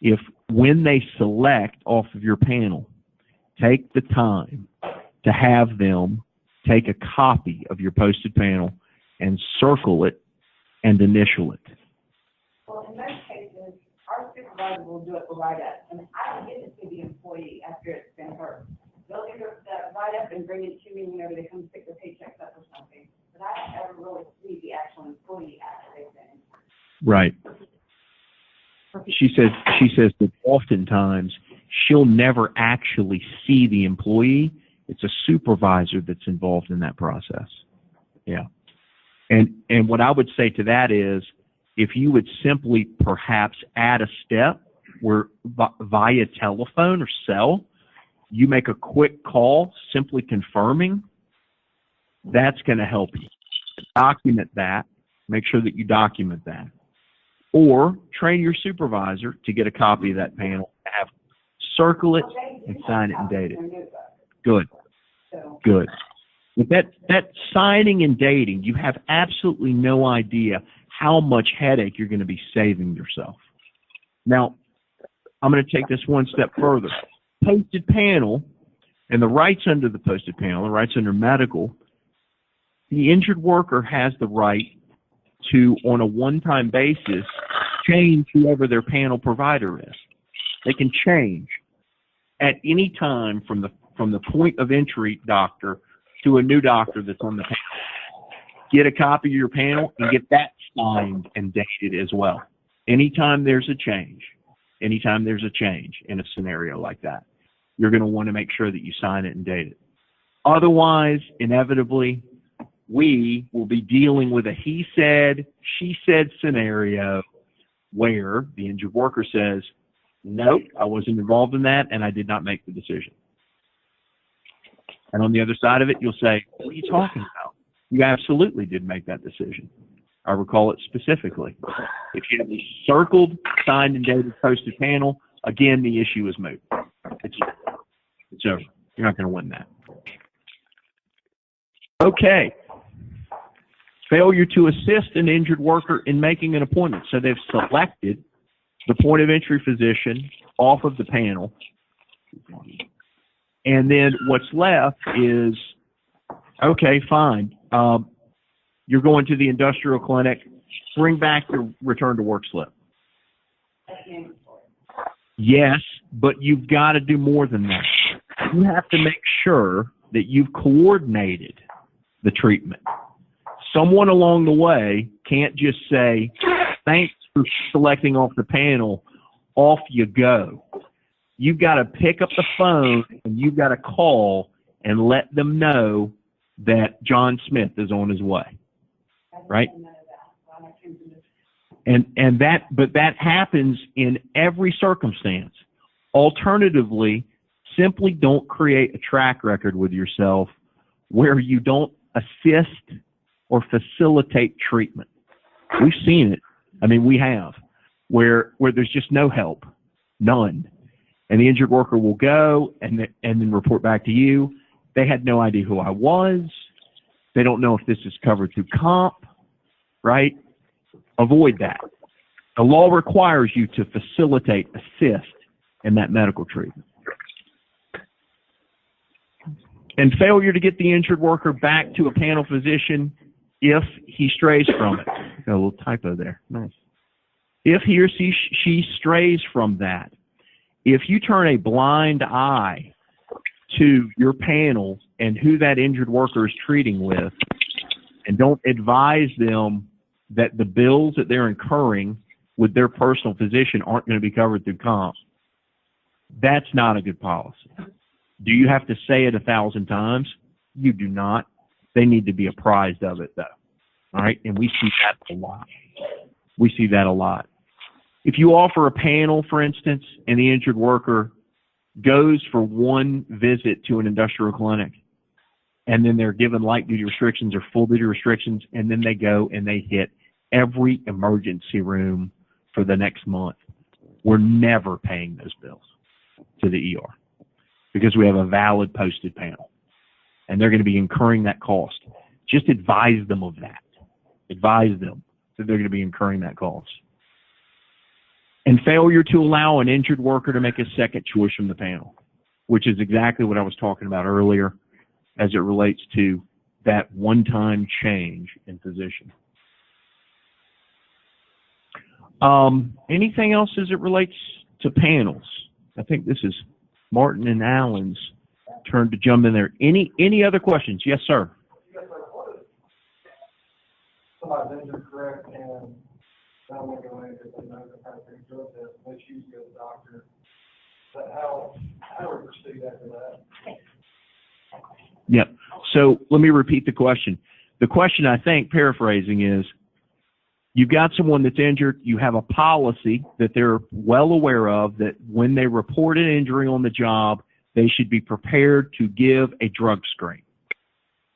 If when they select off of your panel, take the time to have them take a copy of your posted panel and circle it and initial it. Well, in most cases, our supervisor will do it right up. I mean, I don't get it to the employee after it's been heard. They'll do that right up and bring it to me whenever they come to pick their paychecks up or something. But I don't ever really see the actual employee after they've been. Right. She says that oftentimes she'll never actually see the employee. It's a supervisor that's involved in that process. Yeah. And what I would say to that is, if you would simply perhaps add a step where via telephone or cell, you make a quick call simply confirming, that's going to help you. Document that. Make sure that you document that. Or train your supervisor to get a copy of that panel, have circle it, and sign it and date it. Good. Good. With that signing and dating, you have absolutely no idea how much headache you're going to be saving yourself. Now, I'm going to take this one step further. Posted panel and the rights under the posted panel, the rights under medical, the injured worker has the right to, on a one-time basis, change whoever their panel provider is. They can change at any time from the point of entry doctor to a new doctor that's on the panel. Get a copy of your panel and get that signed and dated as well. Anytime there's a change in a scenario like that, you're going to want to make sure that you sign it and date it. Otherwise, inevitably, we will be dealing with a he said, she said scenario where the injured worker says, nope, I wasn't involved in that and I did not make the decision. And on the other side of it, you'll say, what are you talking about? You absolutely did make that decision. I recall it specifically. If you have a circled, signed, and dated posted panel, again, the issue is moot. It's over. You're not going to win that. Okay. Failure to assist an injured worker in making an appointment. So they've selected the point of entry physician off of the panel. And then what's left is, okay, fine. You're going to the industrial clinic. Bring back the return to work slip. Yes, but you've got to do more than that. You have to make sure that you've coordinated the treatment. Someone along the way can't just say, thanks for selecting off the panel, off you go. You've got to pick up the phone and you've got to call and let them know that John Smith is on his way. Right? But that happens in every circumstance. Alternatively, simply don't create a track record with yourself where you don't assist or facilitate treatment. We've seen it. I mean, we have, where there's just no help, none. And the injured worker will go and then report back to you. They had no idea who I was. They don't know if this is covered through comp, right? Avoid that. The law requires you to facilitate, assist in that medical treatment. And failure to get the injured worker back to a panel physician if he strays from it. Got a little typo there. Nice. If he or she strays from that, if you turn a blind eye to your panel and who that injured worker is treating with, and don't advise them that the bills that they're incurring with their personal physician aren't going to be covered through comp, that's not a good policy. Do you have to say it 1,000 times? You do not. They need to be apprised of it, though. All right? And we see that a lot. We see that a lot. If you offer a panel, for instance, and the injured worker goes for one visit to an industrial clinic, and then they're given light-duty restrictions or full-duty restrictions, and then they go and they hit every emergency room for the next month, we're never paying those bills to the ER because we have a valid posted panel, and they're going to be incurring that cost. Just advise them of that. Advise them that they're going to be incurring that cost. And failure to allow an injured worker to make a second choice from the panel, which is exactly what I was talking about earlier as it relates to that one-time change in physician. Anything else as it relates to panels? I think this is Martin and Alan's turn to jump in there. Any other questions? Yes, sir. Yes, sir. What is somebody's injured, correct, and I don't want to go into it, but I kind of think drug test, let's use the doctor. But how do we proceed after that? Yep. So let me repeat the question. The question, I think, paraphrasing is, you've got someone that's injured, you have a policy that they're well aware of that when they report an injury on the job, they should be prepared to give a drug screen.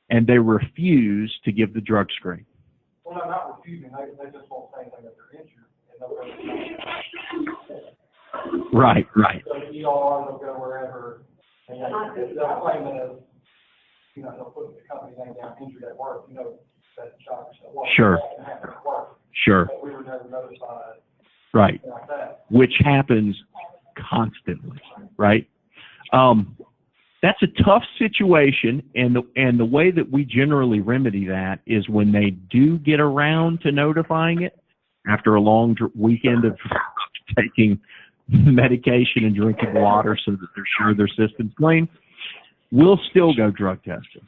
And they refuse to give the drug screen. Well, I'm not refusing, they just won't say anything that they're injured. And they'll Right. go to ER, they'll go wherever, and they'll claim it as, they'll put the company name down, injured at work, that doctor said, well, Sure. it happened at work. Sure. But we were never notified. Right. Like that. Which happens constantly, right? That's a tough situation, and the way that we generally remedy that is when they do get around to notifying it after a long weekend of taking medication and drinking water so that they're sure their system's clean, we'll still go drug testing.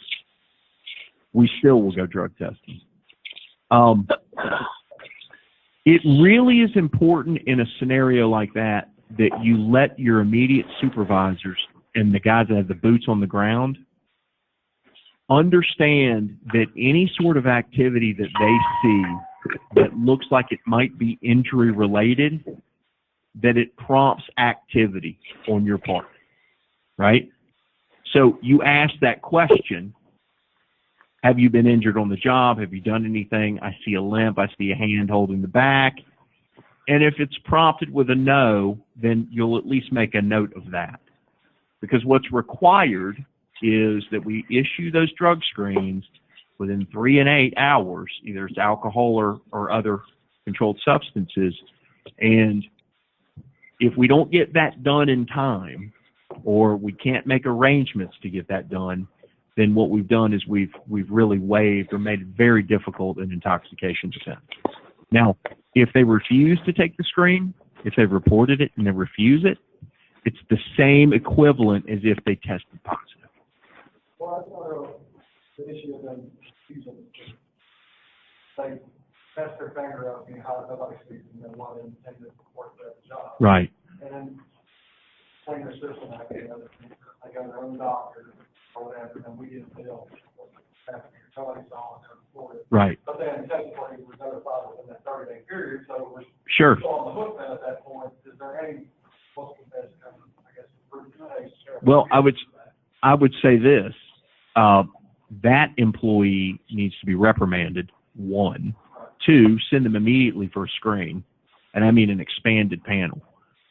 We still will go drug testing. It really is important in a scenario like that you let your immediate supervisors and the guys that have the boots on the ground understand that any sort of activity that they see that looks like it might be injury related, that it prompts activity on your part, right? So you ask that question, have you been injured on the job? Have you done anything? I see a limp. I see a hand holding the back. And if it's prompted with a no, then you'll at least make a note of that. Because what's required is that we issue those drug screens within 3 and 8 hours, either it's alcohol or other controlled substances. And if we don't get that done in time, or we can't make arrangements to get that done, then what we've done is we've really waived or made it very difficult an intoxication defense. Now, if they refuse to take the screen, if they've reported it and they refuse it, it's the same equivalent as if they tested positive. Well, that's one of the issue of them using, they test their finger out, how nobody sees them, and one of them take the report for the job. Right. And then clean their system out, they go to their own doctor or whatever, and we didn't feel somebody saw and report it. Right. But then technically we're notified within that 30-day period, so we're Sure. still on the hook then at that point. Is there any, what's the best, I guess, well, I would say this, that employee needs to be reprimanded, 1. 2, send them immediately for a screen, and I mean an expanded panel.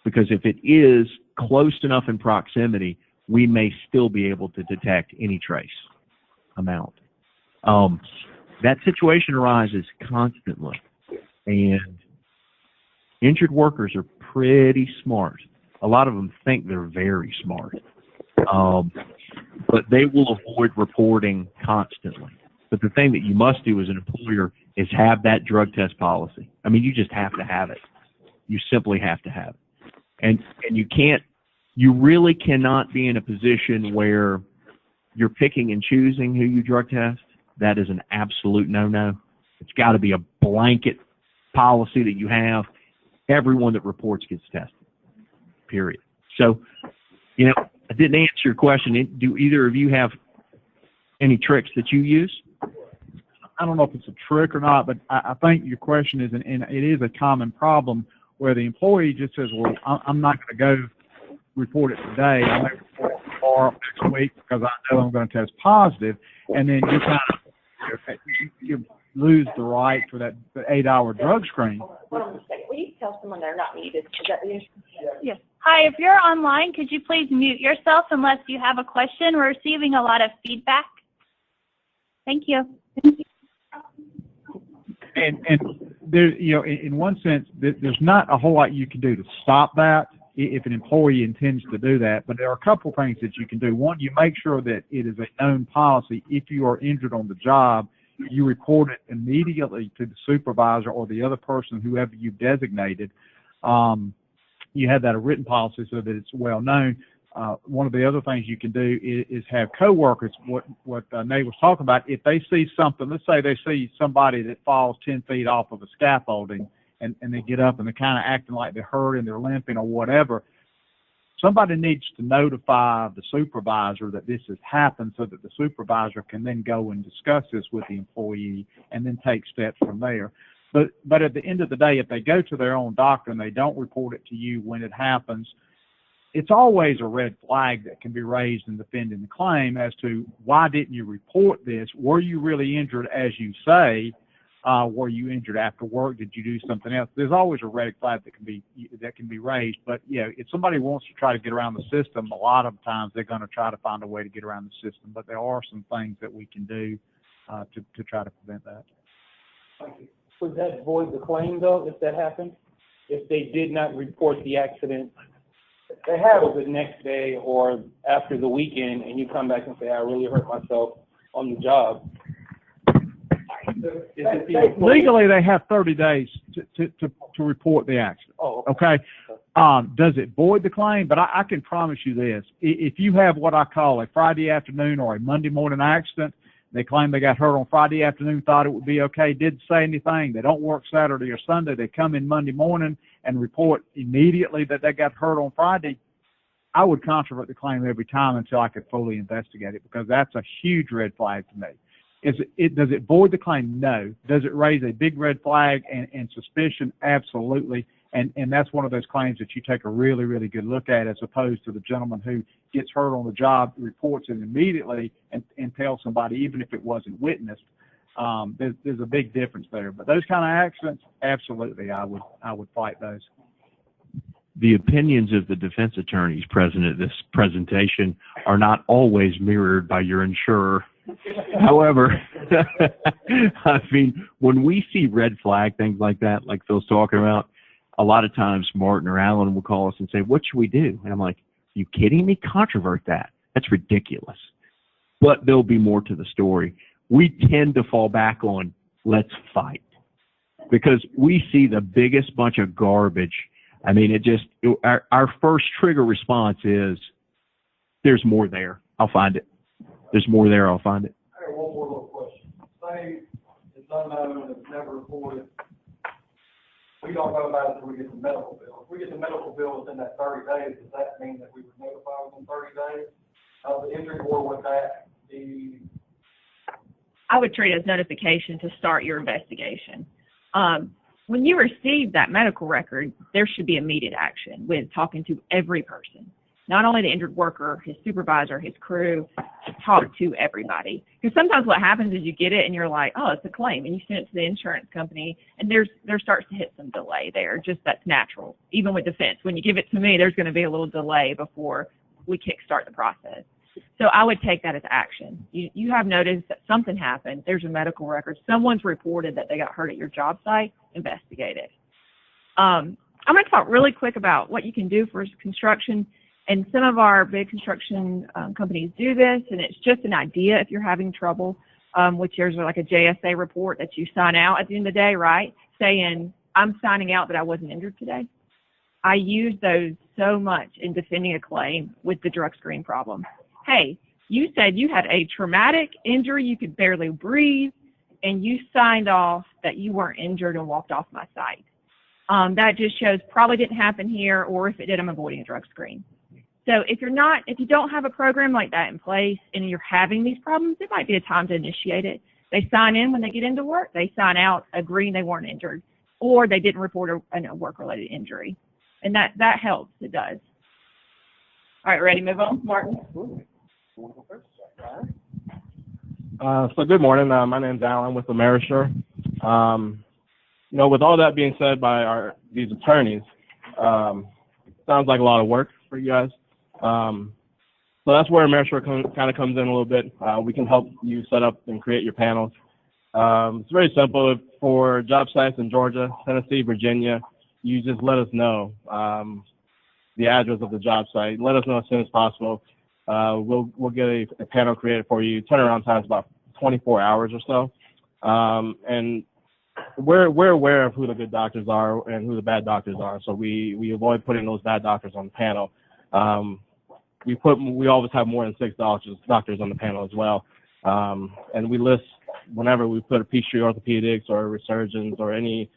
Because if it is close enough in proximity, we may still be able to detect any trace amount. That situation arises constantly, and injured workers are pretty smart. A lot of them think they're very smart. but they will avoid reporting constantly. But the thing that you must do as an employer is have that drug test policy. I mean, you just have to have it. You simply have to have it. And you really cannot be in a position where you're picking and choosing who you drug test. That is an absolute no-no. It's got to be a blanket policy that you have. Everyone that reports gets tested, period. So, I didn't answer your question. Do either of you have any tricks that you use? I don't know if it's a trick or not, but I think your question is, and it is a common problem where the employee just says, well, I'm not going to go report it today. I may report it tomorrow, next week, because I know I'm going to test positive. And then you kind of you lose the right for that 8-hour drug screen. Hold on a second. Will you tell someone they're not muted? Is that the issue? Yes. Hi, if you're online, could you please mute yourself unless you have a question? We're receiving a lot of feedback. Thank you. And there, in one sense, there's not a whole lot you can do to stop that if an employee intends to do that. But there are a couple things that you can do. One, you make sure that it is a known policy. If you are injured on the job, you report it immediately to the supervisor or the other person, whoever you've designated. You have that a written policy so that it's well known. One of the other things you can do is have coworkers, what Nate was talking about. If they see something, let's say they see somebody that falls 10 feet off of a scaffolding and they get up and they're kind of acting like they're hurt and they're limping or whatever, somebody needs to notify the supervisor that this has happened so that the supervisor can then go and discuss this with the employee and then take steps from there. But at the end of the day, if they go to their own doctor and they don't report it to you when it happens, it's always a red flag that can be raised in defending the claim as to why didn't you report this? Were you really injured as you say? Were you injured after work? Did you do something else? There's always a red flag that can be raised. But if somebody wants to try to get around the system, a lot of times they're going to try to find a way to get around the system. But there are some things that we can do to try to prevent that. Would that void the claim, though, if that happened? If they did not report the accident, they have it the next day or after the weekend, and you come back and say, I really hurt myself on the job. Legally, they have 30 days to report the accident. Oh, okay. Does it void the claim? But I can promise you this. If you have what I call a Friday afternoon or a Monday morning accident, they claim they got hurt on Friday afternoon, thought it would be okay, didn't say anything, they don't work Saturday or Sunday, they come in Monday morning and report immediately that they got hurt on Friday, I would controvert the claim every time until I could fully investigate it, because that's a huge red flag to me. Does it void the claim? No. Does it raise a big red flag and suspicion? Absolutely. And that's one of those claims that you take a really, really good look at, as opposed to the gentleman who gets hurt on the job, reports it immediately, and tells somebody, even if it wasn't witnessed. There's a big difference there. But those kind of accidents, absolutely, I would fight those. The opinions of the defense attorneys present at this presentation are not always mirrored by your insurer. However, I mean, when we see red flag things like that, like Phil's talking about, a lot of times Martin or Alan will call us and say, what should we do? And I'm like, you kidding me? Controvert that. That's ridiculous. But there'll be more to the story. We tend to fall back on, let's fight. Because we see the biggest bunch of garbage. I mean, our first trigger response is, there's more there. I'll find it. There's more there. I'll find it. I have one more little question. Say it's unknown, it's never reported. We don't know about it until we get the medical bill. If we get the medical bill within that 30 days, does that mean that we were notified within 30 days of the injury, or would that be? I would treat it as notification to start your investigation. When you receive that medical record, there should be immediate action with talking to every person, not only the injured worker, his supervisor, his crew, to talk to everybody. Because sometimes what happens is you get it and you're like, oh, it's a claim, and you send it to the insurance company, and there starts to hit some delay there. Just that's natural. Even with defense, when you give it to me, there's going to be a little delay before we kickstart the process. So I would take that as action. You have noticed that something happened. There's a medical record. Someone's reported that they got hurt at your job site. Investigate it. I'm going to talk really quick about what you can do for construction. And some of our big construction companies do this, and it's just an idea if you're having trouble, which there's like a JSA report that you sign out at the end of the day, right? Saying, I'm signing out that I wasn't injured today. I use those so much in defending a claim with the drug screen problem. Hey, you said you had a traumatic injury, you could barely breathe, and you signed off that you weren't injured and walked off my site. That just shows probably didn't happen here, or if it did, I'm avoiding a drug screen. So if you don't have a program like that in place and you're having these problems, it might be a time to initiate it. They sign in when they get into work, they sign out agreeing they weren't injured, or they didn't report a work-related injury. And that helps, it does. All right, ready, move on, Martin? So good morning. My name's Alan with Amerisure. With all that being said by these attorneys, sounds like a lot of work for you guys. So that's where Amerisure kind of comes in a little bit. We can help you set up and create your panels. It's very simple. For job sites in Georgia, Tennessee, Virginia, you just let us know the address of the job site. Let us know as soon as possible. We'll get a panel created for you. Turnaround time is about 24 hours or so. And we're aware of who the good doctors are and who the bad doctors are. So we avoid putting those bad doctors on the panel. We always have more than 6 doctors on the panel as well. And we list, whenever we put a Peachtree Orthopedics or Resurgence or any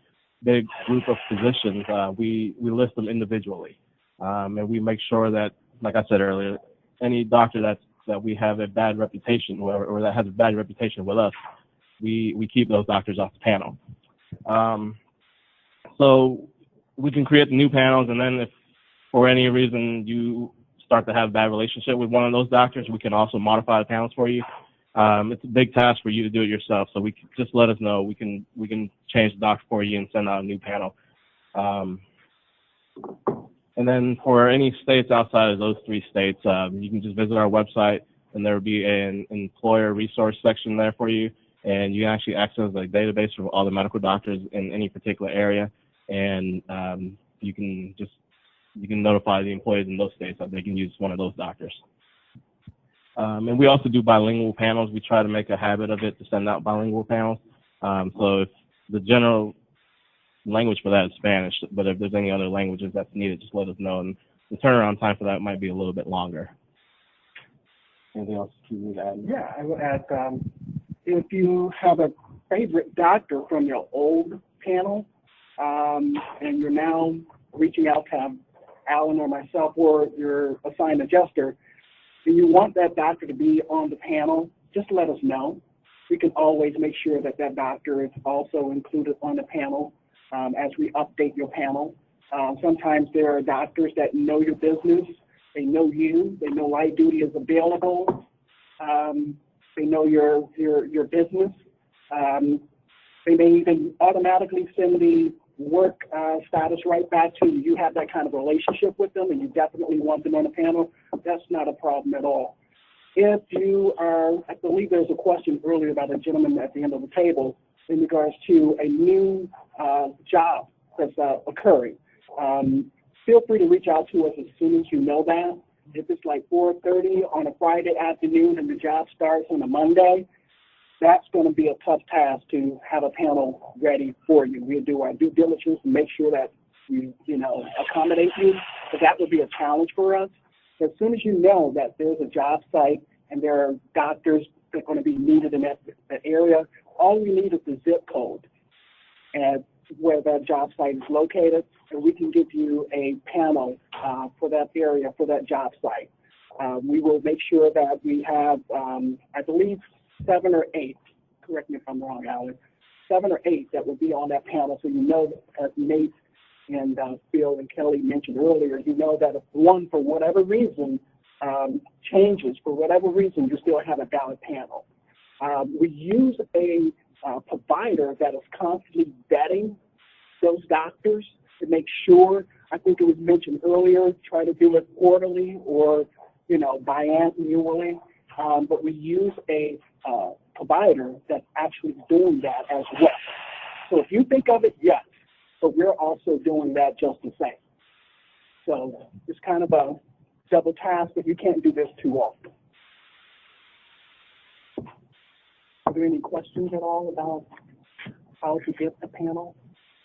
big group of physicians, we list them individually. And we make sure that, like I said earlier, any doctor that we have a bad reputation or that has a bad reputation with us, we keep those doctors off the panel. So we can create the new panels, and then if for any reason you start to have a bad relationship with one of those doctors, we can also modify the panels for you. It's a big task for you to do it yourself, so we just let us know. We can change the doctor for you and send out a new panel. And then for any states outside of those 3 states, you can just visit our website, and there will be an employer resource section there for you, and you can actually access a database of all the medical doctors in any particular area, and you can notify the employees in those states that they can use one of those doctors. And we also do bilingual panels. We try to make a habit of it to send out bilingual panels. So if the general language for that is Spanish, but if there's any other languages that's needed, just let us know. And the turnaround time for that might be a little bit longer. Anything else you need to add? Yeah, I would add, if you have a favorite doctor from your old panel, and you're now reaching out to have Alan or myself or your assigned adjuster, and you want that doctor to be on the panel, just let us know. We can always make sure that doctor is also included on the panel as we update your panel. Sometimes there are doctors that know your business, they know you, they know light duty is available, they know your business. They may even automatically send the work status right back to you. You have that kind of relationship with them and you definitely want them on the panel. That's not a problem at all. If you are, I believe there's a question earlier about a gentleman at the end of the table in regards to a new job that's occurring. Feel free to reach out to us as soon as you know that. If it's like 4:30 on a Friday afternoon and the job starts on a Monday, that's going to be a tough task to have a panel ready for you. We'll do our due diligence and make sure that we, accommodate you, but that would be a challenge for us. As soon as you know that there's a job site and there are doctors that are going to be needed in that area, all we need is the zip code and where that job site is located, and we can give you a panel for that area, for that job site. We will make sure that we have, I believe, 7 or 8, correct me if I'm wrong, Alan, 7 or 8 that will be on that panel, so you know, as Nate and Phil and Kelly mentioned earlier, you know that if one, for whatever reason, changes, for whatever reason, you still have a valid panel. We use a provider that is constantly vetting those doctors to make sure, I think it was mentioned earlier, try to do it quarterly or, biannually, but we use a provider that's actually doing that as well. So if you think of it, yes, but we're also doing that just the same. So it's kind of a double task, but you can't do this too often. Are there any questions at all about how to get a panel?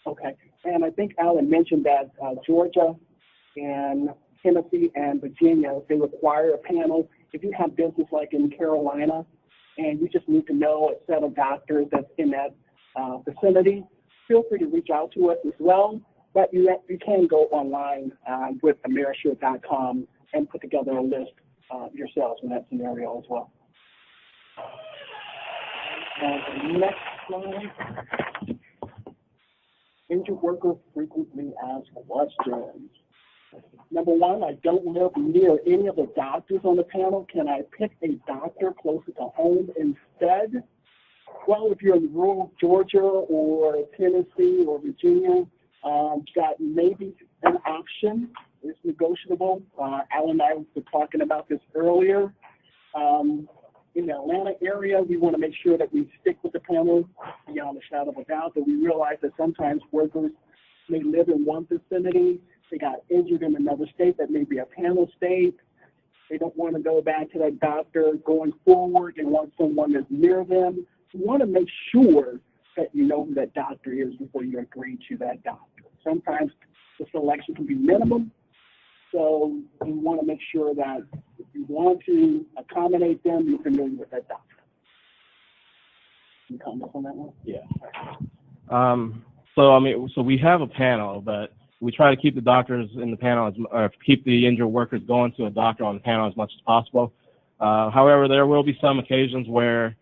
Okay, and I think Alan mentioned that Georgia and Tennessee and Virginia, they require a panel. If you have business like in Carolina, and you just need to know a set of doctors that's in that vicinity, feel free to reach out to us as well. But you can go online with AmeriShare.com and put together a list yourselves in that scenario as well. And the next slide. Injured workers frequently ask questions. Number one, I don't live near any of the doctors on the panel. Can I pick a doctor closer to home instead? Well, if you're in rural Georgia or Tennessee or Virginia, that may be an option. It's negotiable. Alan and I were talking about this earlier. In the Atlanta area, we want to make sure that we stick with the panel beyond a shadow of a doubt, but we realize that sometimes workers may live in one vicinity. They got injured in another state that may be a panel state. They don't want to go back to that doctor going forward. They want someone that's near them. You want to make sure that you know who that doctor is before you agree to that doctor. Sometimes the selection can be minimum, so you want to make sure that if you want to accommodate them, you're familiar with that doctor. Any comments on that one? Yeah. So we have a panel, but we try to keep the doctors in the panel, or keep the injured workers going to a doctor on the panel as much as possible. However, there will be some occasions where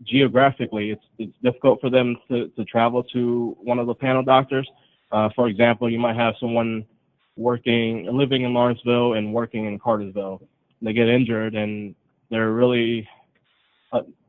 geographically it's difficult for them to travel to one of the panel doctors. For example, you might have someone living in Lawrenceville and working in Cartersville. They get injured and they're really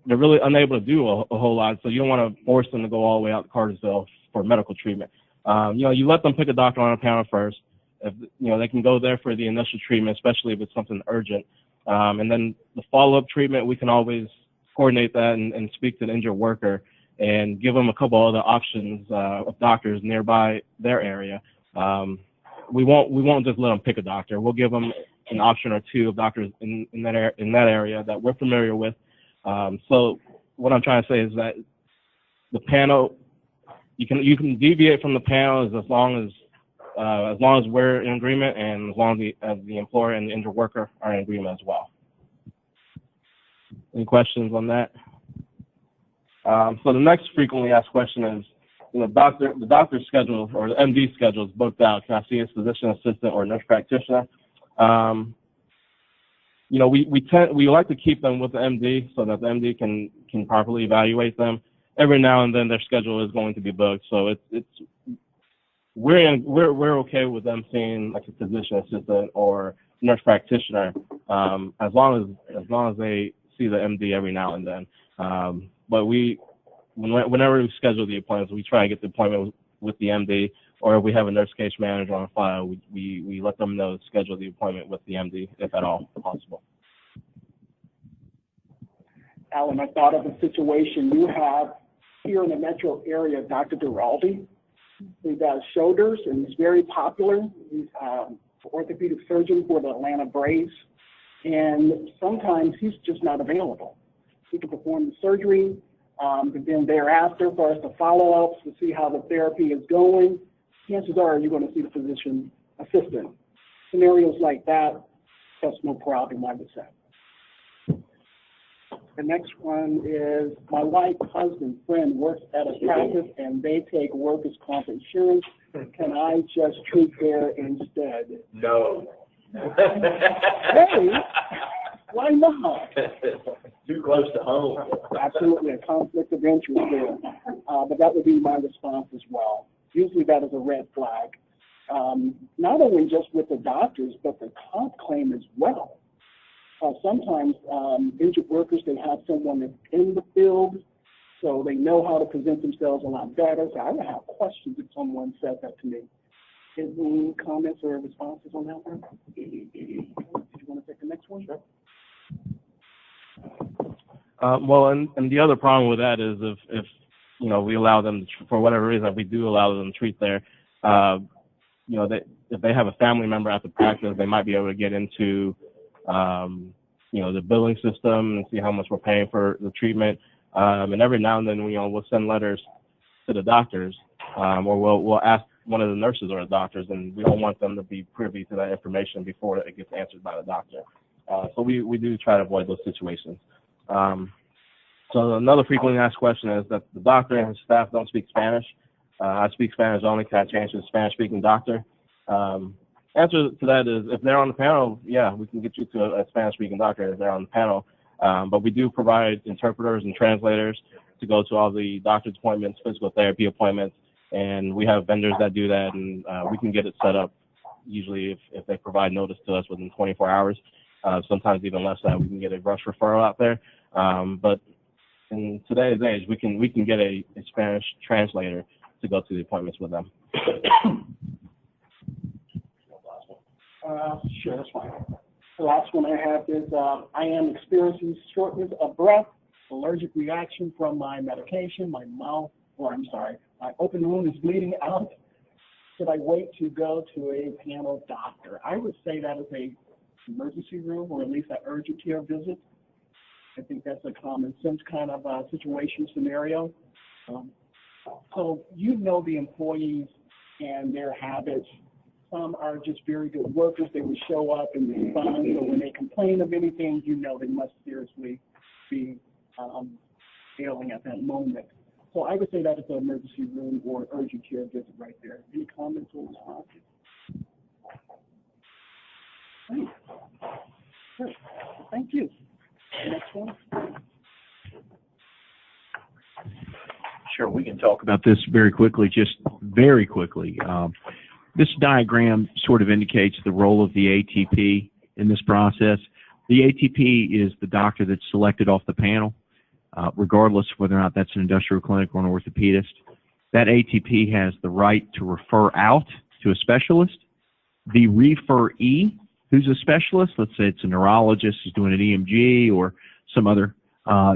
unable to do a whole lot, so you don't want to force them to go all the way out to Cartersville for medical treatment. You let them pick a doctor on a panel first. If, they can go there for the initial treatment, especially if it's something urgent. And then the follow-up treatment, we can always coordinate that and speak to the injured worker and give them a couple other options of doctors nearby their area. We won't just let them pick a doctor. We'll give them an option or two of doctors in that area that we're familiar with. So what I'm trying to say is that the panel, you can deviate from the panel as long as we're in agreement, and as long as the employer and the injured worker are in agreement as well. Any questions on that? So the next frequently asked question is, the doctor's schedule or the MD schedule is booked out. Can I see his physician assistant or nurse practitioner? We like to keep them with the MD so that the MD can properly evaluate them. Every now and then their schedule is going to be booked, so we're okay with them seeing like a physician assistant or nurse practitioner, as long as they see the MD every now and then. But whenever we schedule the appointments, we try to get the appointment with the MD, or if we have a nurse case manager on file, we let them know to schedule the appointment with the MD if at all possible. Alan, I thought of a situation you have here in the metro area, Dr. Duraldi. He's got shoulders, and he's very popular. He's an orthopedic surgeon for the Atlanta Braves, and sometimes he's just not available. He can perform the surgery, but then thereafter, for us to follow up to see how the therapy is going, chances are you're going to see the physician assistant. Scenarios like that, that's no problem, I would say. The next one is, my wife's husband friend works at a practice and they take workers' comp insurance. Can I just treat there instead? No. Hey, why not? Too close to home. Absolutely, a conflict of interest there. But that would be my response as well. Usually that is a red flag. Not only just with the doctors, but the comp claim as well. Sometimes injured workers, they have someone that's in the field, so they know how to present themselves a lot better. So I would have questions if someone said that to me. Any comments or responses on that one? Do you want to take the next one? Sure. Well, and the other problem with that is if we allow them, for whatever reason, if we do allow them to treat there, if they have a family member at the practice, they might be able to get into, the billing system and see how much we're paying for the treatment. And every now and then, we'll send letters to the doctors, or we'll ask one of the nurses or the doctors, and we don't want them to be privy to that information before it gets answered by the doctor. So we do try to avoid those situations. So another frequently asked question is that the doctor and his staff don't speak Spanish. I speak Spanish only. Can I change to a Spanish-speaking doctor? Answer to that is, if they're on the panel, yeah, we can get you to a Spanish-speaking doctor if they're on the panel. But we do provide interpreters and translators to go to all the doctor's appointments, physical therapy appointments, and we have vendors that do that, and we can get it set up usually if they provide notice to us within 24 hours. Sometimes even less than that, we can get a rush referral out there. But in today's age, we can get a Spanish translator to go to the appointments with them. Sure, that's fine. The last one I have is, I am experiencing shortness of breath, allergic reaction from my medication, my open wound is bleeding out. Should I wait to go to a panel doctor? I would say that is a emergency room, or at least an urgent care visit. I think that's a common sense kind of situation scenario. So the employees and their habits. Some are just very good workers. They will show up and respond. So when they complain of anything, they must seriously be failing at that moment. So I would say that is an emergency room or urgent care visit right there. Any comments or responses? Thanks. Sure. Thank you. Next one. Sure, we can talk about this very quickly, just very quickly. This diagram sort of indicates the role of the ATP in this process. The ATP is the doctor that's selected off the panel, regardless of whether or not that's an industrial clinic or an orthopedist. That ATP has the right to refer out to a specialist. The referee, who's a specialist, let's say it's a neurologist who's doing an EMG or some other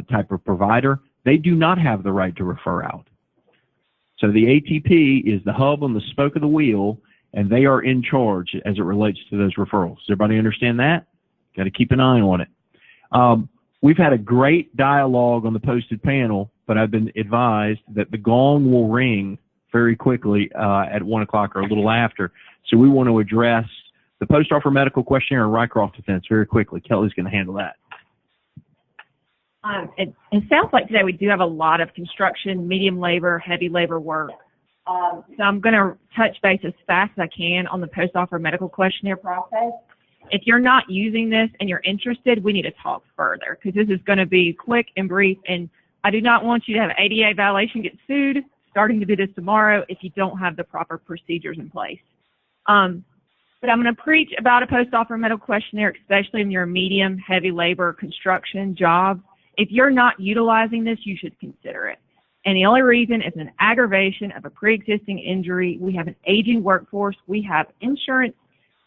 type of provider, they do not have the right to refer out. So the ATP is the hub on the spoke of the wheel, and they are in charge as it relates to those referrals. Does everybody understand that? Got to keep an eye on it. We've had a great dialogue on the posted panel, but I've been advised that the gong will ring very quickly at 1 o'clock or a little after. So we want to address the post-offer medical questionnaire and Rycroft defense very quickly. Kelly's going to handle that. It sounds like today we do have a lot of construction, medium labor, heavy labor work. So I'm going to touch base as fast as I can on the post-offer medical questionnaire process. If you're not using this and you're interested, we need to talk further, because this is going to be quick and brief, and I do not want you to have ADA violation, get sued, starting to do this tomorrow if you don't have the proper procedures in place. But I'm going to preach about a post-offer medical questionnaire, especially in your medium, heavy labor, construction job. If you're not utilizing this, you should consider it. And the only reason is an aggravation of a pre-existing injury. We have an aging workforce. We have insurance,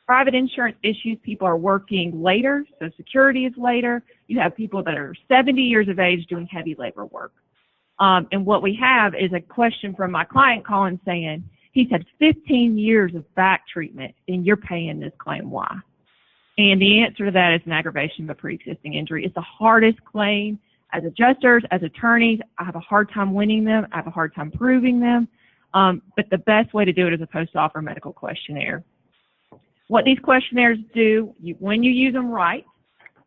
private insurance issues. People are working later, so security is later. You have people that are 70 years of age doing heavy labor work. And what we have is a question from my client calling saying, he's had 15 years of back treatment, and you're paying this claim. Why? And the answer to that is an aggravation of a pre-existing injury. It's the hardest claim. As adjusters, as attorneys, I have a hard time winning them. I have a hard time proving them. But the best way to do it is a post-offer medical questionnaire. What these questionnaires do, when you use them right,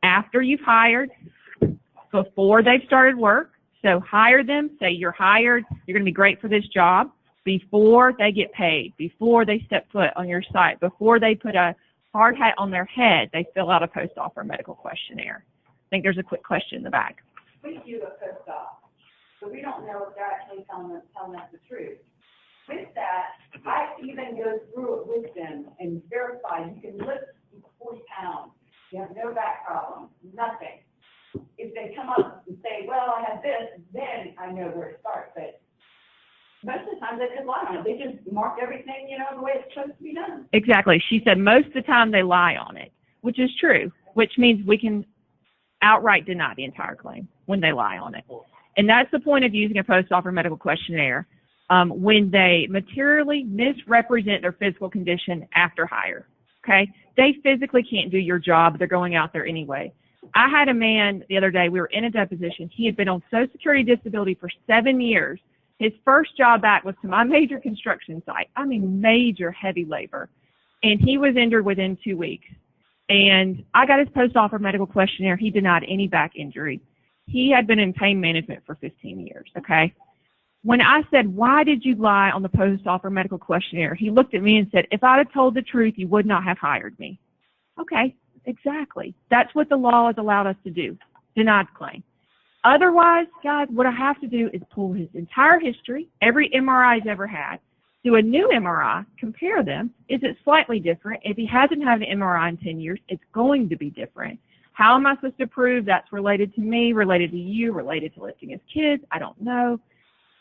after you've hired, before they've started work, so hire them, say you're hired, you're going to be great for this job, before they get paid, before they step foot on your site, before they put a hard hat on their head, they fill out a post-offer medical questionnaire. I think there's a quick question in the back. We do a post-op, so we don't know if they're actually telling us the truth. With that, I even go through it with them and verify you can lift 40 pounds. You have no back problems, nothing. If they come up and say, well, I have this, then I know where to start. But most of the time, they just lie on it. They just mark everything, the way it's supposed to be done. Exactly. She said most of the time they lie on it, which is true, which means we can outright deny the entire claim when they lie on it. And that's the point of using a post-offer medical questionnaire. when they materially misrepresent their physical condition after hire. Okay? They physically can't do your job. They're going out there anyway. I had a man the other day, we were in a deposition. He had been on Social Security disability for 7 years. His first job back was to my major construction site. I mean, major heavy labor. And he was injured within 2 weeks. And I got his post-offer medical questionnaire. He denied any back injury. He had been in pain management for 15 years, okay? When I said, why did you lie on the post-offer medical questionnaire? He looked at me and said, if I'd have told the truth, you would not have hired me. Okay, exactly. That's what the law has allowed us to do, denied claim. Otherwise, guys, what I have to do is pull his entire history, every MRI he's ever had, do a new MRI, compare them. Is it slightly different? If he hasn't had an MRI in 10 years, it's going to be different. How am I supposed to prove that's related to me, related to you, related to lifting his kids? I don't know.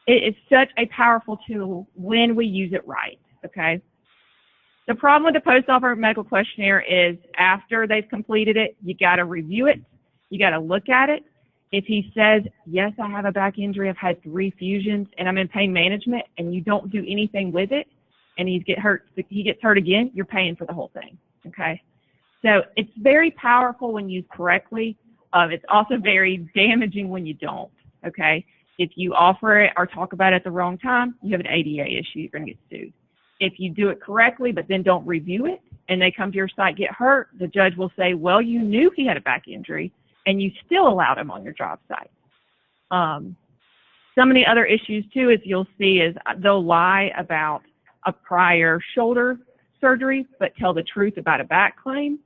It's such a powerful tool when we use it right, okay? The problem with the post-offer medical questionnaire is after they've completed it, you got to review it. You got to look at it. If he says, yes, I have a back injury, I've had 3 fusions, and I'm in pain management, and you don't do anything with it, and he gets hurt again, you're paying for the whole thing, okay? So it's very powerful when used correctly. It's also very damaging when you don't, okay? If you offer it or talk about it at the wrong time, you have an ADA issue, you're going to get sued. If you do it correctly but then don't review it, and they come to your site, get hurt, the judge will say, well, you knew he had a back injury, and you still allowed him on your job site. Some of the other issues, too, is you'll see is they'll lie about a prior shoulder surgery but tell the truth about a back claim.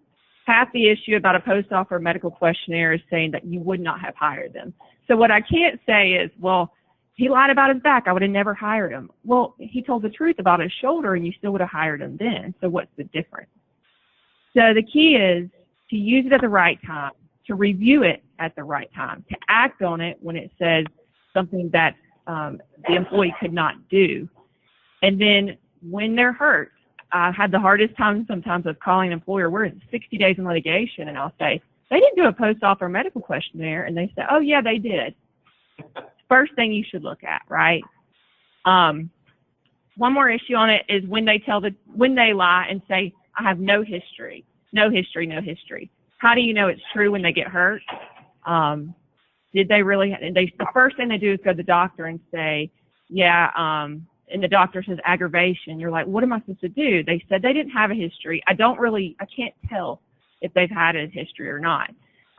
Half the issue about a post-offer medical questionnaire is saying that you would not have hired them. So what I can't say is, well, he lied about his back. I would have never hired him. Well, he told the truth about his shoulder, and you still would have hired him then. So what's the difference? So the key is to use it at the right time, to review it at the right time, to act on it when it says something that the employee could not do. And then when they're hurt, I had the hardest time sometimes of calling an employer. We're in 60 days in litigation, and I'll say, they didn't do a post-offer medical questionnaire, and they say, oh, yeah, they did. First thing you should look at, right? One more issue on it is when they lie and say, I have no history. How do you know it's true when they get hurt? Did they really? The first thing they do is go to the doctor and say, yeah, and the doctor says aggravation. You're like, what am I supposed to do? They said they didn't have a history. I can't tell if they've had a history or not.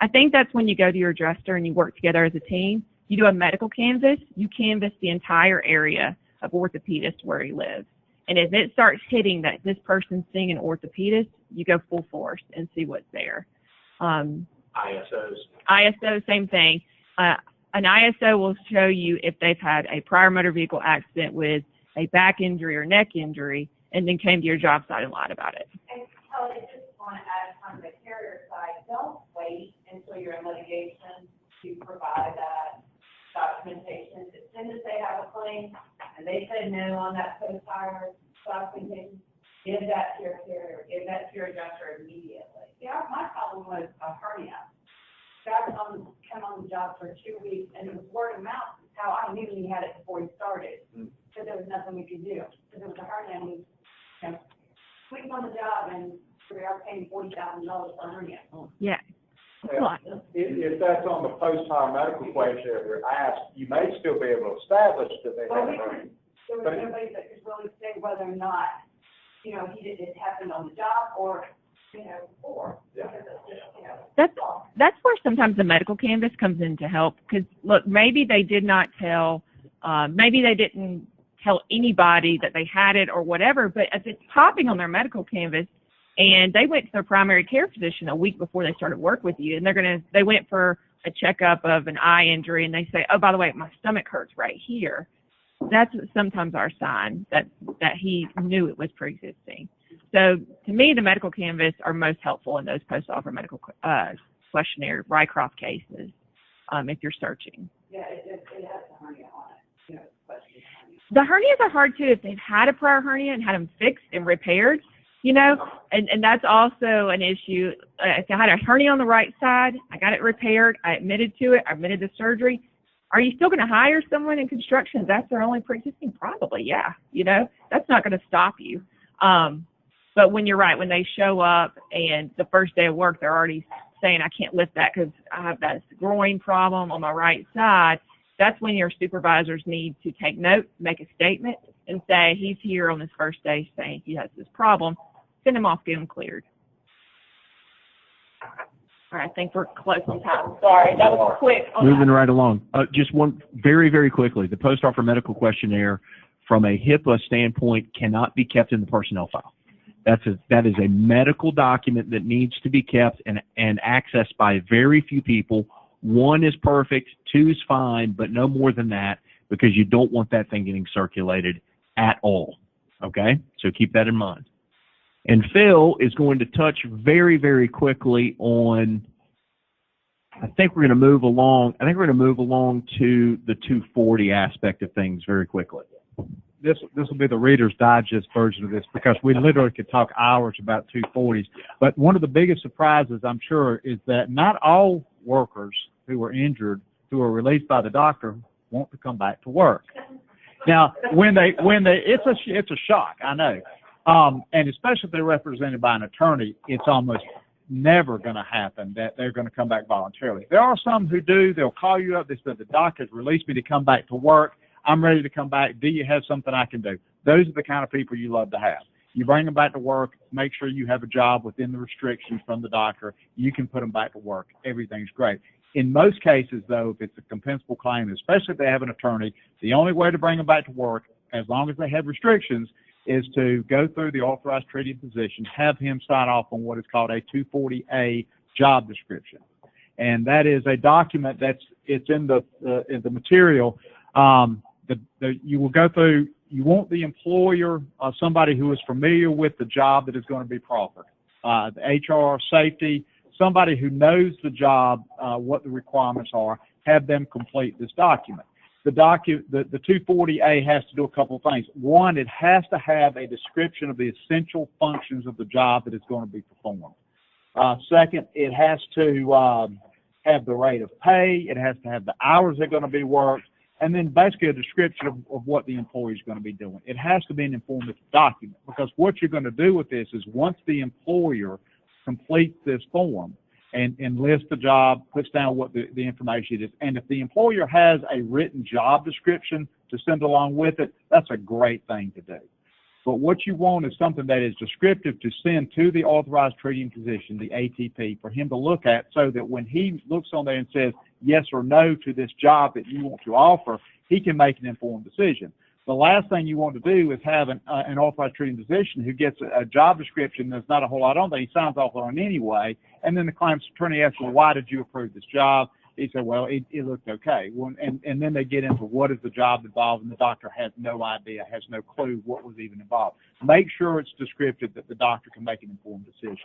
I think that's when you go to your adjuster and you work together as a team. You do a medical canvas. You canvas the entire area of orthopedist where he lives. And if it starts hitting that this person's seeing an orthopedist, you go full force and see what's there. ISO, same thing. An ISO will show you if they've had a prior motor vehicle accident with a back injury or neck injury and then came to your job site and lied about it. And Kelly, I just want to add on the carrier side, don't wait until you're in litigation to provide that documentation. As soon as they have a claim and they say no on that post-hire documentation, give that to your carrier, give that to your adjuster immediately. Yeah, my problem was a hernia. Guy come on the job for 2 weeks, and it was word of mouth. How I knew he had it before he started, because there was nothing we could do. Because it was a hernia, and we, quick on the job, and we are paying $40,000 for a hernia. Yeah. If that's on the post-hire medical questionnaire they're asked, you may still be able to establish that they have a hernia. There was nobody that could really say whether or not, it happened on the job or, before. Yeah. That's where sometimes the medical canvas comes in to help. Because look, maybe they didn't tell anybody that they had it or whatever. But if it's popping on their medical canvas, and they went to their primary care physician a week before they started work with you, and they went for a checkup of an eye injury, and they say, oh, by the way, my stomach hurts right here. That's sometimes our sign that he knew it was pre-existing. So to me, the medical canvas are most helpful in those post-offer medical questionnaire Rycroft cases if you're searching. Yeah, it has a hernia on it. The hernias are hard too if they've had a prior hernia and had them fixed and repaired, and that's also an issue. If I had a hernia on the right side, I got it repaired, I admitted to it, I admitted to surgery, Are you still going to hire someone in construction if that's their only pre-existing? Probably, yeah. You know, that's not going to stop you. But when you're right, when they show up and the first day of work, they're already saying, I can't lift that because I have that groin problem on my right side, that's when your supervisors need to take note, make a statement, and say, he's here on his first day saying he has this problem. Send him off, get him cleared. All right, I think we're close on time. Sorry, that was quick. Moving right along. Just one, very, very quickly, the post-offer medical questionnaire from a HIPAA standpoint cannot be kept in the personnel file. That is a medical document that needs to be kept and accessed by very few people. 1 is perfect, 2 is fine, but no more than that, because you don't want that thing getting circulated at all. Okay? So keep that in mind. And Phil is going to touch very, very quickly on, I think we're going to move along to the 240 aspect of things very quickly. This will be the Reader's Digest version of this, because we literally could talk hours about 240s. But one of the biggest surprises, I'm sure, is that not all workers who are injured, who are released by the doctor, want to come back to work. Now, it's a shock, I know. And especially if they're represented by an attorney, it's almost never going to happen that they're going to come back voluntarily. There are some who do. They'll call you up. They say, the doctor's released me to come back to work. I'm ready to come back. Do you have something I can do? Those are the kind of people you love to have. You bring them back to work, make sure you have a job within the restrictions from the doctor. You can put them back to work. Everything's great. In most cases, though, if it's a compensable claim, especially if they have an attorney, the only way to bring them back to work, as long as they have restrictions, is to go through the authorized treating physician, have him sign off on what is called a 240A job description. And that is a document it's in the material. You will go through, you want the employer, somebody who is familiar with the job that is going to be proffered. The HR, safety, somebody who knows the job, what the requirements are, have them complete this document. The 240A has to do a couple of things. One, it has to have a description of the essential functions of the job that is going to be performed. Second, it has to have the rate of pay. It has to have the hours that are going to be worked. And then basically a description of what the employee is going to be doing. It has to be an informative document, because what you're going to do with this is once the employer completes this form and lists the job, puts down what the information is, and if the employer has a written job description to send along with it, that's a great thing to do. But what you want is something that is descriptive to send to the authorized treating physician, the ATP, for him to look at, so that when he looks on there and says yes or no to this job that you want to offer, he can make an informed decision. The last thing you want to do is have an authorized treating physician who gets a job description that's not a whole lot on there. He signs off on it anyway, and then the claims attorney asks, well, why did you approve this job? He said, well, it looked okay. Well, and then they get into what is the job involved, and the doctor has no idea, has no clue what was even involved. Make sure it's descriptive that the doctor can make an informed decision.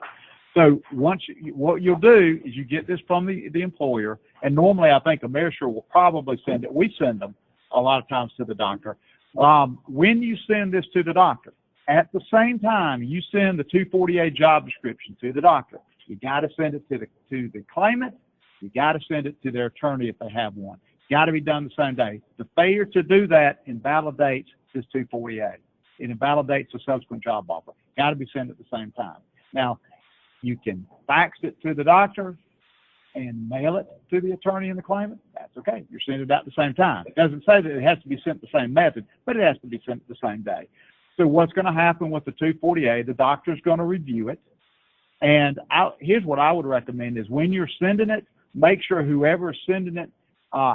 So what you'll do is you get this from the employer, and normally I think AmeriSure will probably send it. We send them a lot of times to the doctor. When you send this to the doctor, at the same time you send the 240A job description to the doctor, you got to send it to the claimant. You got to send it to their attorney if they have one. It's got to be done the same day. The failure to do that invalidates this 240A. It invalidates the subsequent job offer. Got to be sent at the same time. Now, you can fax it to the doctor and mail it to the attorney and the claimant. That's okay. You're sending it out at the same time. It doesn't say that it has to be sent the same method, but it has to be sent the same day. So what's going to happen with the 240A, the doctor's going to review it. And here's what I would recommend is when you're sending it, make sure whoever is sending it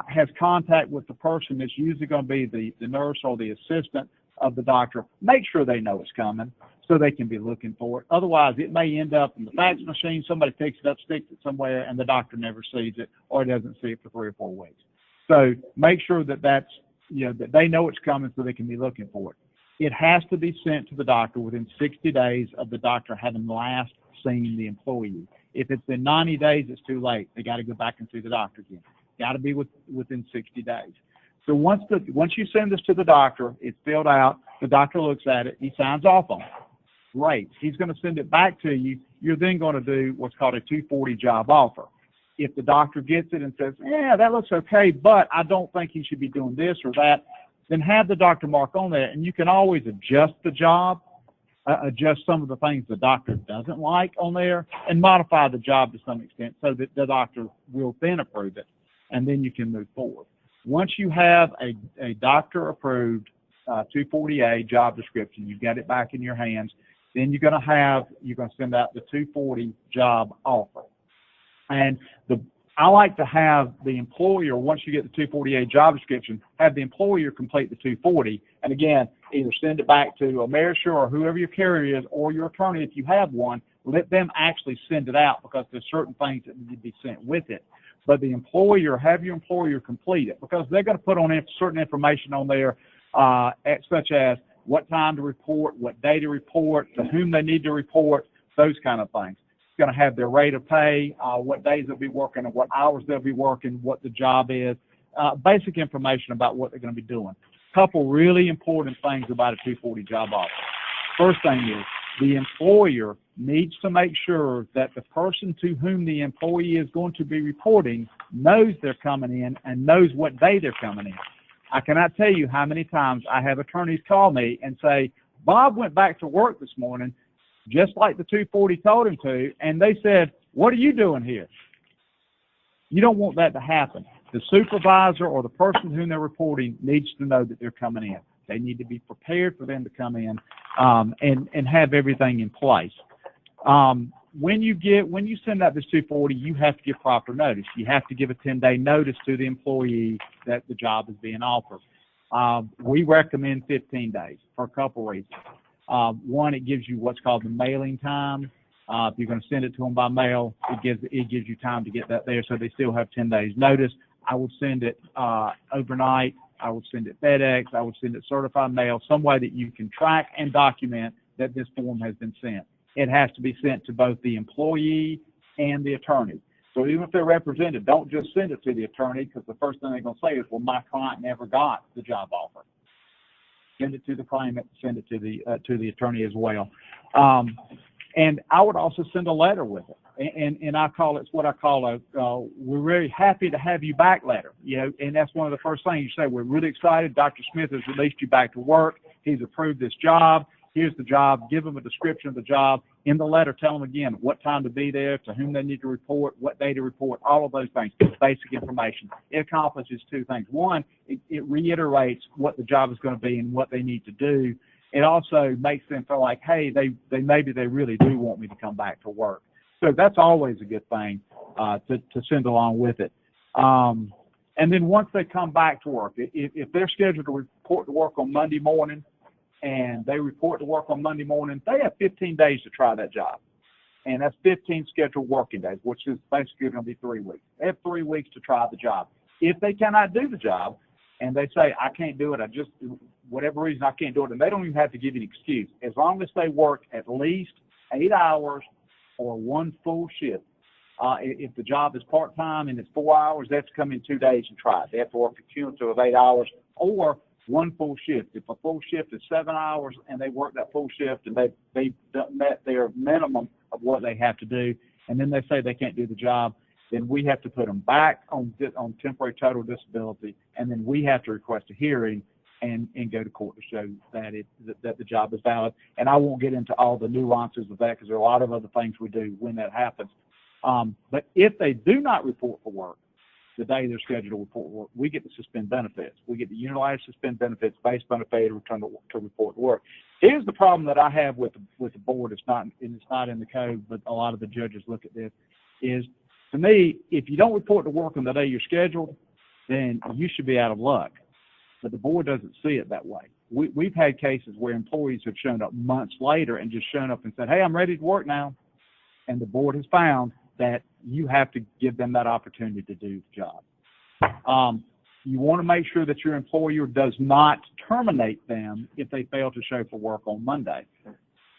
has contact with the person that's usually going to be the nurse or the assistant of the doctor. Make sure they know it's coming so they can be looking for it. Otherwise, it may end up in the fax machine, somebody picks it up, sticks it somewhere, and the doctor never sees it or doesn't see it for 3 or 4 weeks. So make sure that that they know it's coming so they can be looking for it. It has to be sent to the doctor within 60 days of the doctor having last seen the employee. If it's been 90 days, it's too late. They got to go back and see the doctor again. Got to be within 60 days. So once you send this to the doctor, it's filled out. The doctor looks at it. He signs off on it. Great. He's going to send it back to you. You're then going to do what's called a 240 job offer. if the doctor gets it and says, yeah, that looks okay, but I don't think he should be doing this or that, then have the doctor mark on that, and you can always adjust the job, adjust some of the things the doctor doesn't like on there, and modify the job to some extent so that the doctor will then approve it, and then you can move forward. Once you have a doctor-approved 240A job description, you've got it back in your hands, then you're going to send out the 240 job offer. And I like to have the employer, once you get the 240A job description, have the employer complete the 240, and again, either send it back to AmeriSure or whoever your carrier is, or your attorney if you have one. Let them actually send it out, because there's certain things that need to be sent with it. But the employer, have your employer complete it, because they're going to put on certain information on there, such as what time to report, what day to report, to whom they need to report, those kind of things. It's going to have their rate of pay, what days they'll be working, and what hours they'll be working, what the job is, basic information about what they're going to be doing. Couple really important things about a 240 job offer. First thing is, the employer needs to make sure that the person to whom the employee is going to be reporting knows they're coming in and knows what day they're coming in. I cannot tell you how many times I have attorneys call me and say, Bob went back to work this morning just like the 240 told him to, and they said, what are you doing here? You don't want that to happen. The supervisor or the person whom they're reporting needs to know that they're coming in. They need to be prepared for them to come in and have everything in place. When you send out this 240, you have to give proper notice. You have to give a 10-day notice to the employee that the job is being offered. We recommend 15 days for a couple reasons. One, it gives you what's called the mailing time. If you're going to send it to them by mail, it gives you time to get that there, so they still have 10 days notice. I would send it overnight. I would send it FedEx. I would send it certified mail, some way that you can track and document that this form has been sent. It has to be sent to both the employee and the attorney. So even if they're represented, don't just send it to the attorney, because the first thing they're going to say is, well, my client never got the job offer. Send it to the claimant, send it to the attorney as well. And I would also send a letter with it. And I call it what I call we're very happy to have you back letter. And that's one of the first things you say. We're really excited. Dr. Smith has released you back to work. He's approved this job. Here's the job. Give them a description of the job. In the letter, tell them again what time to be there, to whom they need to report, what day to report, all of those things, basic information. It accomplishes two things. One, it reiterates what the job is going to be and what they need to do. It also makes them feel like, hey, maybe they really do want me to come back to work. So that's always a good thing to send along with it. And then once they come back to work, if they're scheduled to report to work on Monday morning, and they report to work on Monday morning, they have 15 days to try that job. And that's 15 scheduled working days, which is basically going to be 3 weeks. They have 3 weeks to try the job. If they cannot do the job, and they say, I can't do it, whatever reason I can't do it, and they don't even have to give you an excuse. As long as they work at least 8 hours or one full shift. If the job is part-time and it's 4 hours, they have to come in 2 days and try it. They have to work a cumulative of 8 hours or one full shift. If a full shift is 7 hours and they work that full shift and they met their minimum of what they have to do, and then they say they can't do the job, then we have to put them back on temporary total disability, and then we have to request a hearing and go to court to show that the job is valid. And I won't get into all the nuances of that, because there are a lot of other things we do when that happens. But if they do not report for work the day they're scheduled to report work, we get to suspend benefits. We get to unilaterally suspend benefits based on a failure to return to report to work. Here's the problem that I have with the board. It's not in the code, but a lot of the judges look at this. Is, to me, if you don't report to work on the day you're scheduled, then you should be out of luck. But the board doesn't see it that way. We've had cases where employees have shown up months later and just shown up and said, hey, I'm ready to work now. And the board has found that you have to give them that opportunity to do the job. You want to make sure that your employer does not terminate them if they fail to show for work on Monday.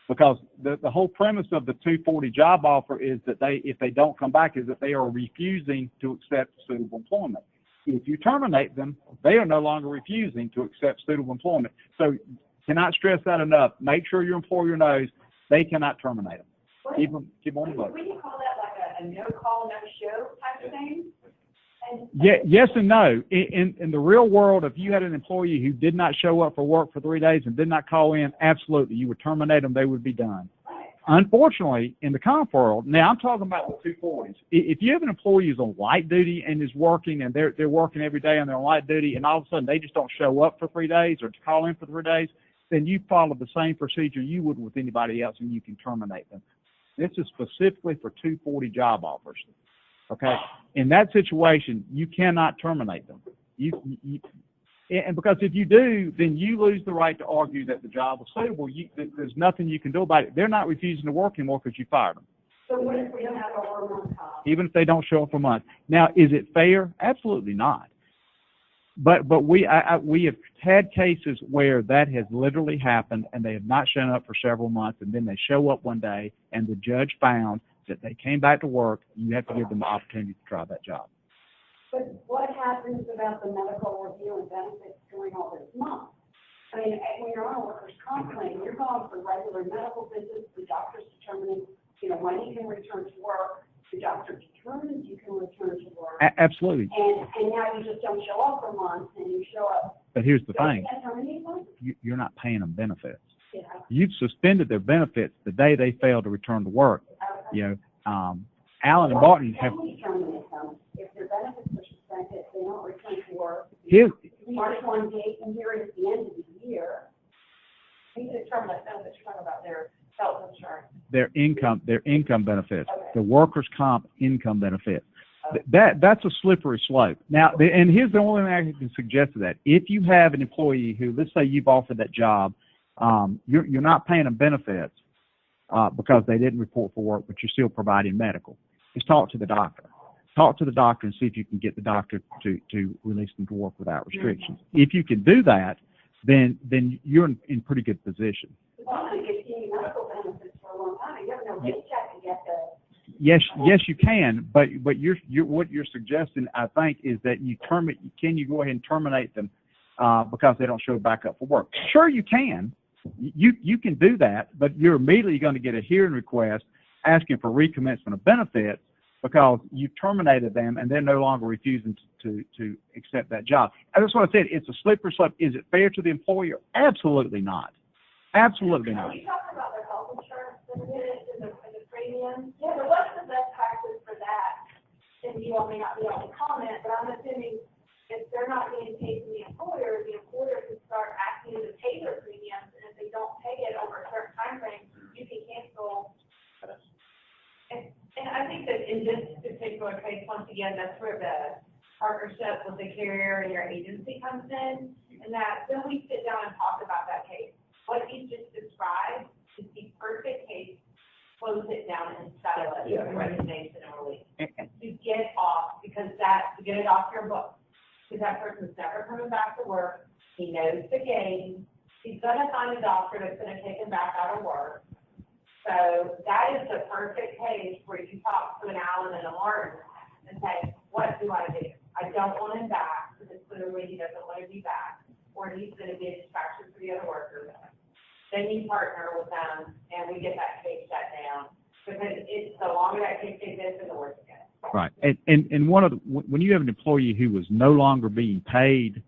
Because the whole premise of the 240 job offer is that if they don't come back, is that they are refusing to accept suitable employment. If you terminate them, they are no longer refusing to accept suitable employment. So cannot stress that enough. Make sure your employer knows they cannot terminate them. Keep them on the book. Would you call that like a no-call, no-show type of thing? And Yeah, yes and no. In the real world, if you had an employee who did not show up for work for 3 days and did not call in, absolutely, you would terminate them, they would be done. Unfortunately, in the comp world, now I'm talking about the 240s. If you have an employee who's on light duty and is working and they're working every day and they're on light duty and all of a sudden they just don't show up for 3 days or call in for 3 days, then you follow the same procedure you would with anybody else and you can terminate them. This is specifically for 240 job offers. Okay? In that situation, you cannot terminate them. And because if you do, then you lose the right to argue that the job was suitable. There's nothing you can do about it. They're not refusing to work anymore because you fired them. so what if we don't have a hormone call? Even if they don't show up for months. Now, is it fair? Absolutely not. But we have had cases where that has literally happened and they have not shown up for several months and then they show up one day and the judge found that they came back to work. You have to give them the opportunity to try that job. But what happens about the medical review and benefits during all this month? I mean, when you're on a workers' comp claim, you're going for regular medical visits, the doctor's determining, when you can return to work, the doctor determines you can return to work. Absolutely. And now you just don't show up for months and you show up. But here's the thing. You You're not paying them benefits. know, You've suspended their benefits the day they fail to return to work. Allen and Barton have. terminate them. If their benefits are suspended, they don't return to work. Here's, March 1 date and here at the end of the year. You can terminate benefits, you're talking about their health insurance. their income benefits, the workers' comp income benefits. That's a slippery slope. Now, and here's the only thing I can suggest to that. If you have an employee who, let's say you've offered that job, you're not paying them benefits because they didn't report for work, but you're still providing medical. Just talk to the doctor. Talk to the doctor and see if you can get the doctor to release them to work without restrictions. If you can do that, then you're in pretty good position. Well, I'm going to get medical benefits for a long time. You have no paycheck to get the. Yes, you can, but what you're suggesting, I think, is that can you go ahead and terminate them because they don't show back up for work? Sure, you can. You can do that, but you're immediately going to get a hearing request asking for recommencement of benefits because you terminated them and they're no longer refusing to accept that job. And that's what I said. It's a slippery slope. Is it fair to the employer? Absolutely not. Absolutely not. You talked about their health insurance benefits and the premiums. Yeah, but what's the best practice for that? And you all may not be able to comment, but I'm assuming if they're not getting paid from the employer can start asking you to pay their premiums, and if they don't pay it over a certain time frame, you can cancel. And I think that in this particular case, once again, that's where the partnership with the carrier and your agency comes in, and that then we sit down and talk about that case. What you just described is the perfect case, close it down and settle it with resignation and release. To get off, to get it off your book. Because that person's never coming back to work. He knows the game. He's going to find a doctor that's going to take him back out of work. So that is the perfect case where you talk to an Allen and a Martin and say, what do I do? I don't want him back because clearly he doesn't want to be back, or he's going to be a distraction for the other workers. Then you partner with them and we get that case shut down. Because the longer that case exists, the worse it gets. Right. And when you have an employee who is no longer being paid,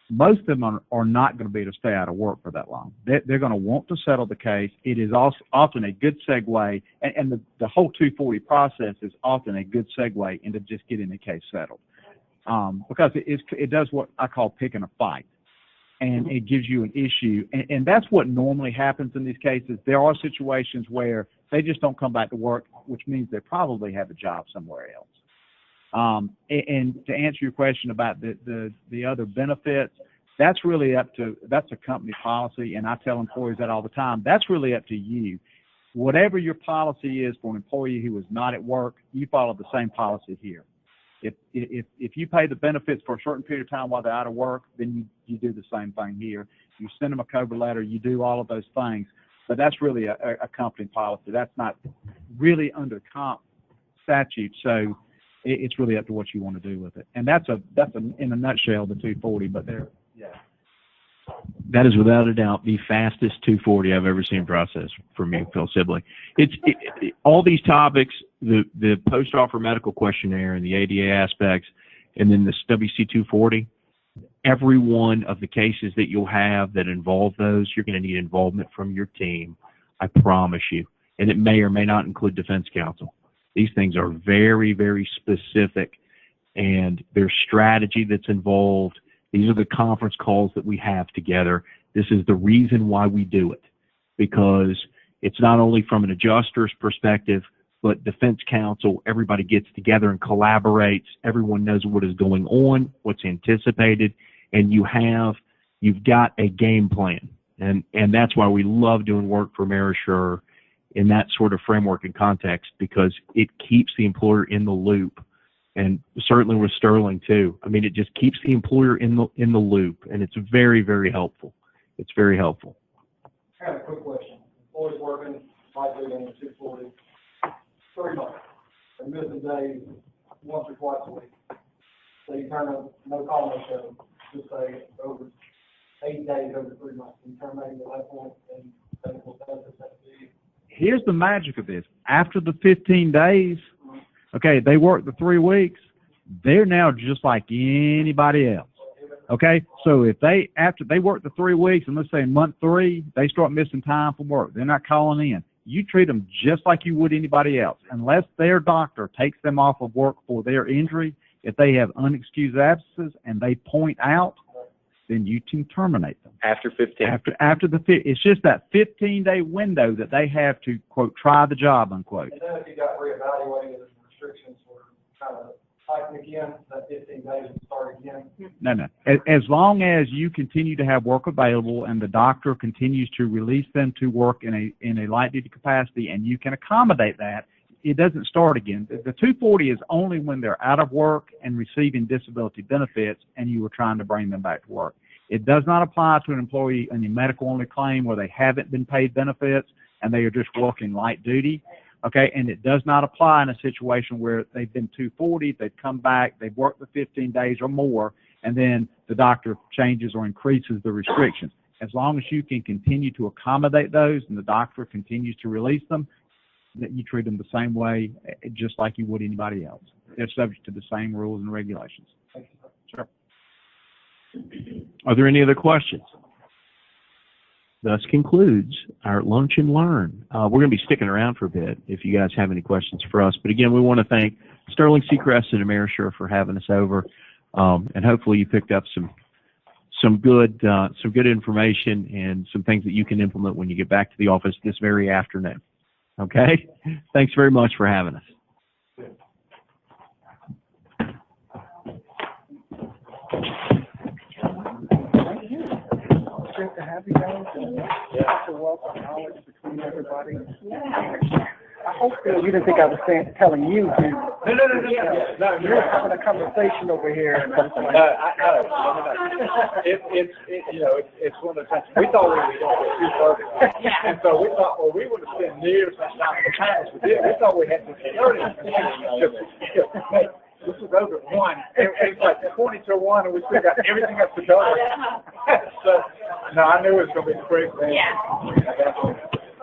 most of them are not going to be able to stay out of work for that long. They're going to want to settle the case. It is also often a good segue, and the whole 240 process is often a good segue into just getting the case settled. Because it does what I call picking a fight. And it gives you an issue. And that's what normally happens in these cases. There are situations where they just don't come back to work, which means they probably have a job somewhere else. And to answer your question about the other benefits, that's a company policy, and I tell employees that all the time. That's really up to you. Whatever your policy is for an employee who is not at work, you follow the same policy here. If you pay the benefits for a certain period of time while they're out of work, then you do the same thing here. You send them a cover letter, you do all of those things, but that's really a company policy. That's not really under comp statute, so it's really up to what you want to do with it. And that's in a nutshell the 240. But that is without a doubt the fastest 240 I've ever seen processed for me, Phil Sibley. All these topics the post-offer medical questionnaire and the ADA aspects, and then this WC-240, every one of the cases that you'll have that involve those, you're going to need involvement from your team. I promise you. And it may or may not include defense counsel. These things are very, very specific, and there's strategy that's involved. These are the conference calls that we have together. This is the reason why we do it, because it's not only from an adjuster's perspective, but defense counsel, everybody gets together and collaborates. Everyone knows what is going on, what's anticipated, and you've got a game plan. And that's why we love doing work for AmeriSure in that sort of framework and context, because it keeps the employer in the loop. And certainly with Sterling too. I mean, it just keeps the employer in the loop, and it's very, very helpful. It's very helpful. I have a quick question. Employees working, might be in the 240, 3 months. They're missing days once or twice a week. So you turn a no call, no show, just say over 8 days over 3 months. You terminate at that point and technical benefits have to be. Here's the magic of this. After the 15 days, okay, they work the 3 weeks, they're now just like anybody else. Okay, so if after they work the 3 weeks, and let's say month 3, they start missing time from work, they're not calling in, you treat them just like you would anybody else. Unless their doctor takes them off of work for their injury, if they have unexcused absences and they point out, then you can terminate them. After 15. It's just that 15-day window that they have to, quote, try the job, unquote. And then if you got reevaluated and the restrictions were kind of tightened again, that 15 days would start again. No. As long as you continue to have work available and the doctor continues to release them to work in a light duty capacity, and you can accommodate that, it doesn't start again. The 240 is only when they're out of work and receiving disability benefits and you were trying to bring them back to work. It does not apply to an employee in a medical-only claim where they haven't been paid benefits and they are just working light duty. Okay, and it does not apply in a situation where they've been 240, they've come back, they've worked the 15 days or more, and then the doctor changes or increases the restrictions. As long as you can continue to accommodate those and the doctor continues to release them, that you treat them the same way, just like you would anybody else. They're subject to the same rules and regulations. Sure. Are there any other questions? Thus concludes our Lunch and Learn. We're going to be sticking around for a bit if you guys have any questions for us. But again, we want to thank Sterling Seacrest and AmeriSure for having us over, and hopefully you picked up some good information and some things that you can implement when you get back to the office this very afternoon. Okay? Thanks very much for having us. Great to have you guys. To welcome knowledge between everybody. I hope that you didn't think I was telling you to. No. You're having a conversation over here. It's one of the times we thought we were going to be perfect, and so we thought, well, we would have spent years and times with it. We thought we had to be 30. This is over at 1. It's like 20 to 1, and we still got everything up to date. So, no, I knew it was going to be quick. Yeah.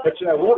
But we'll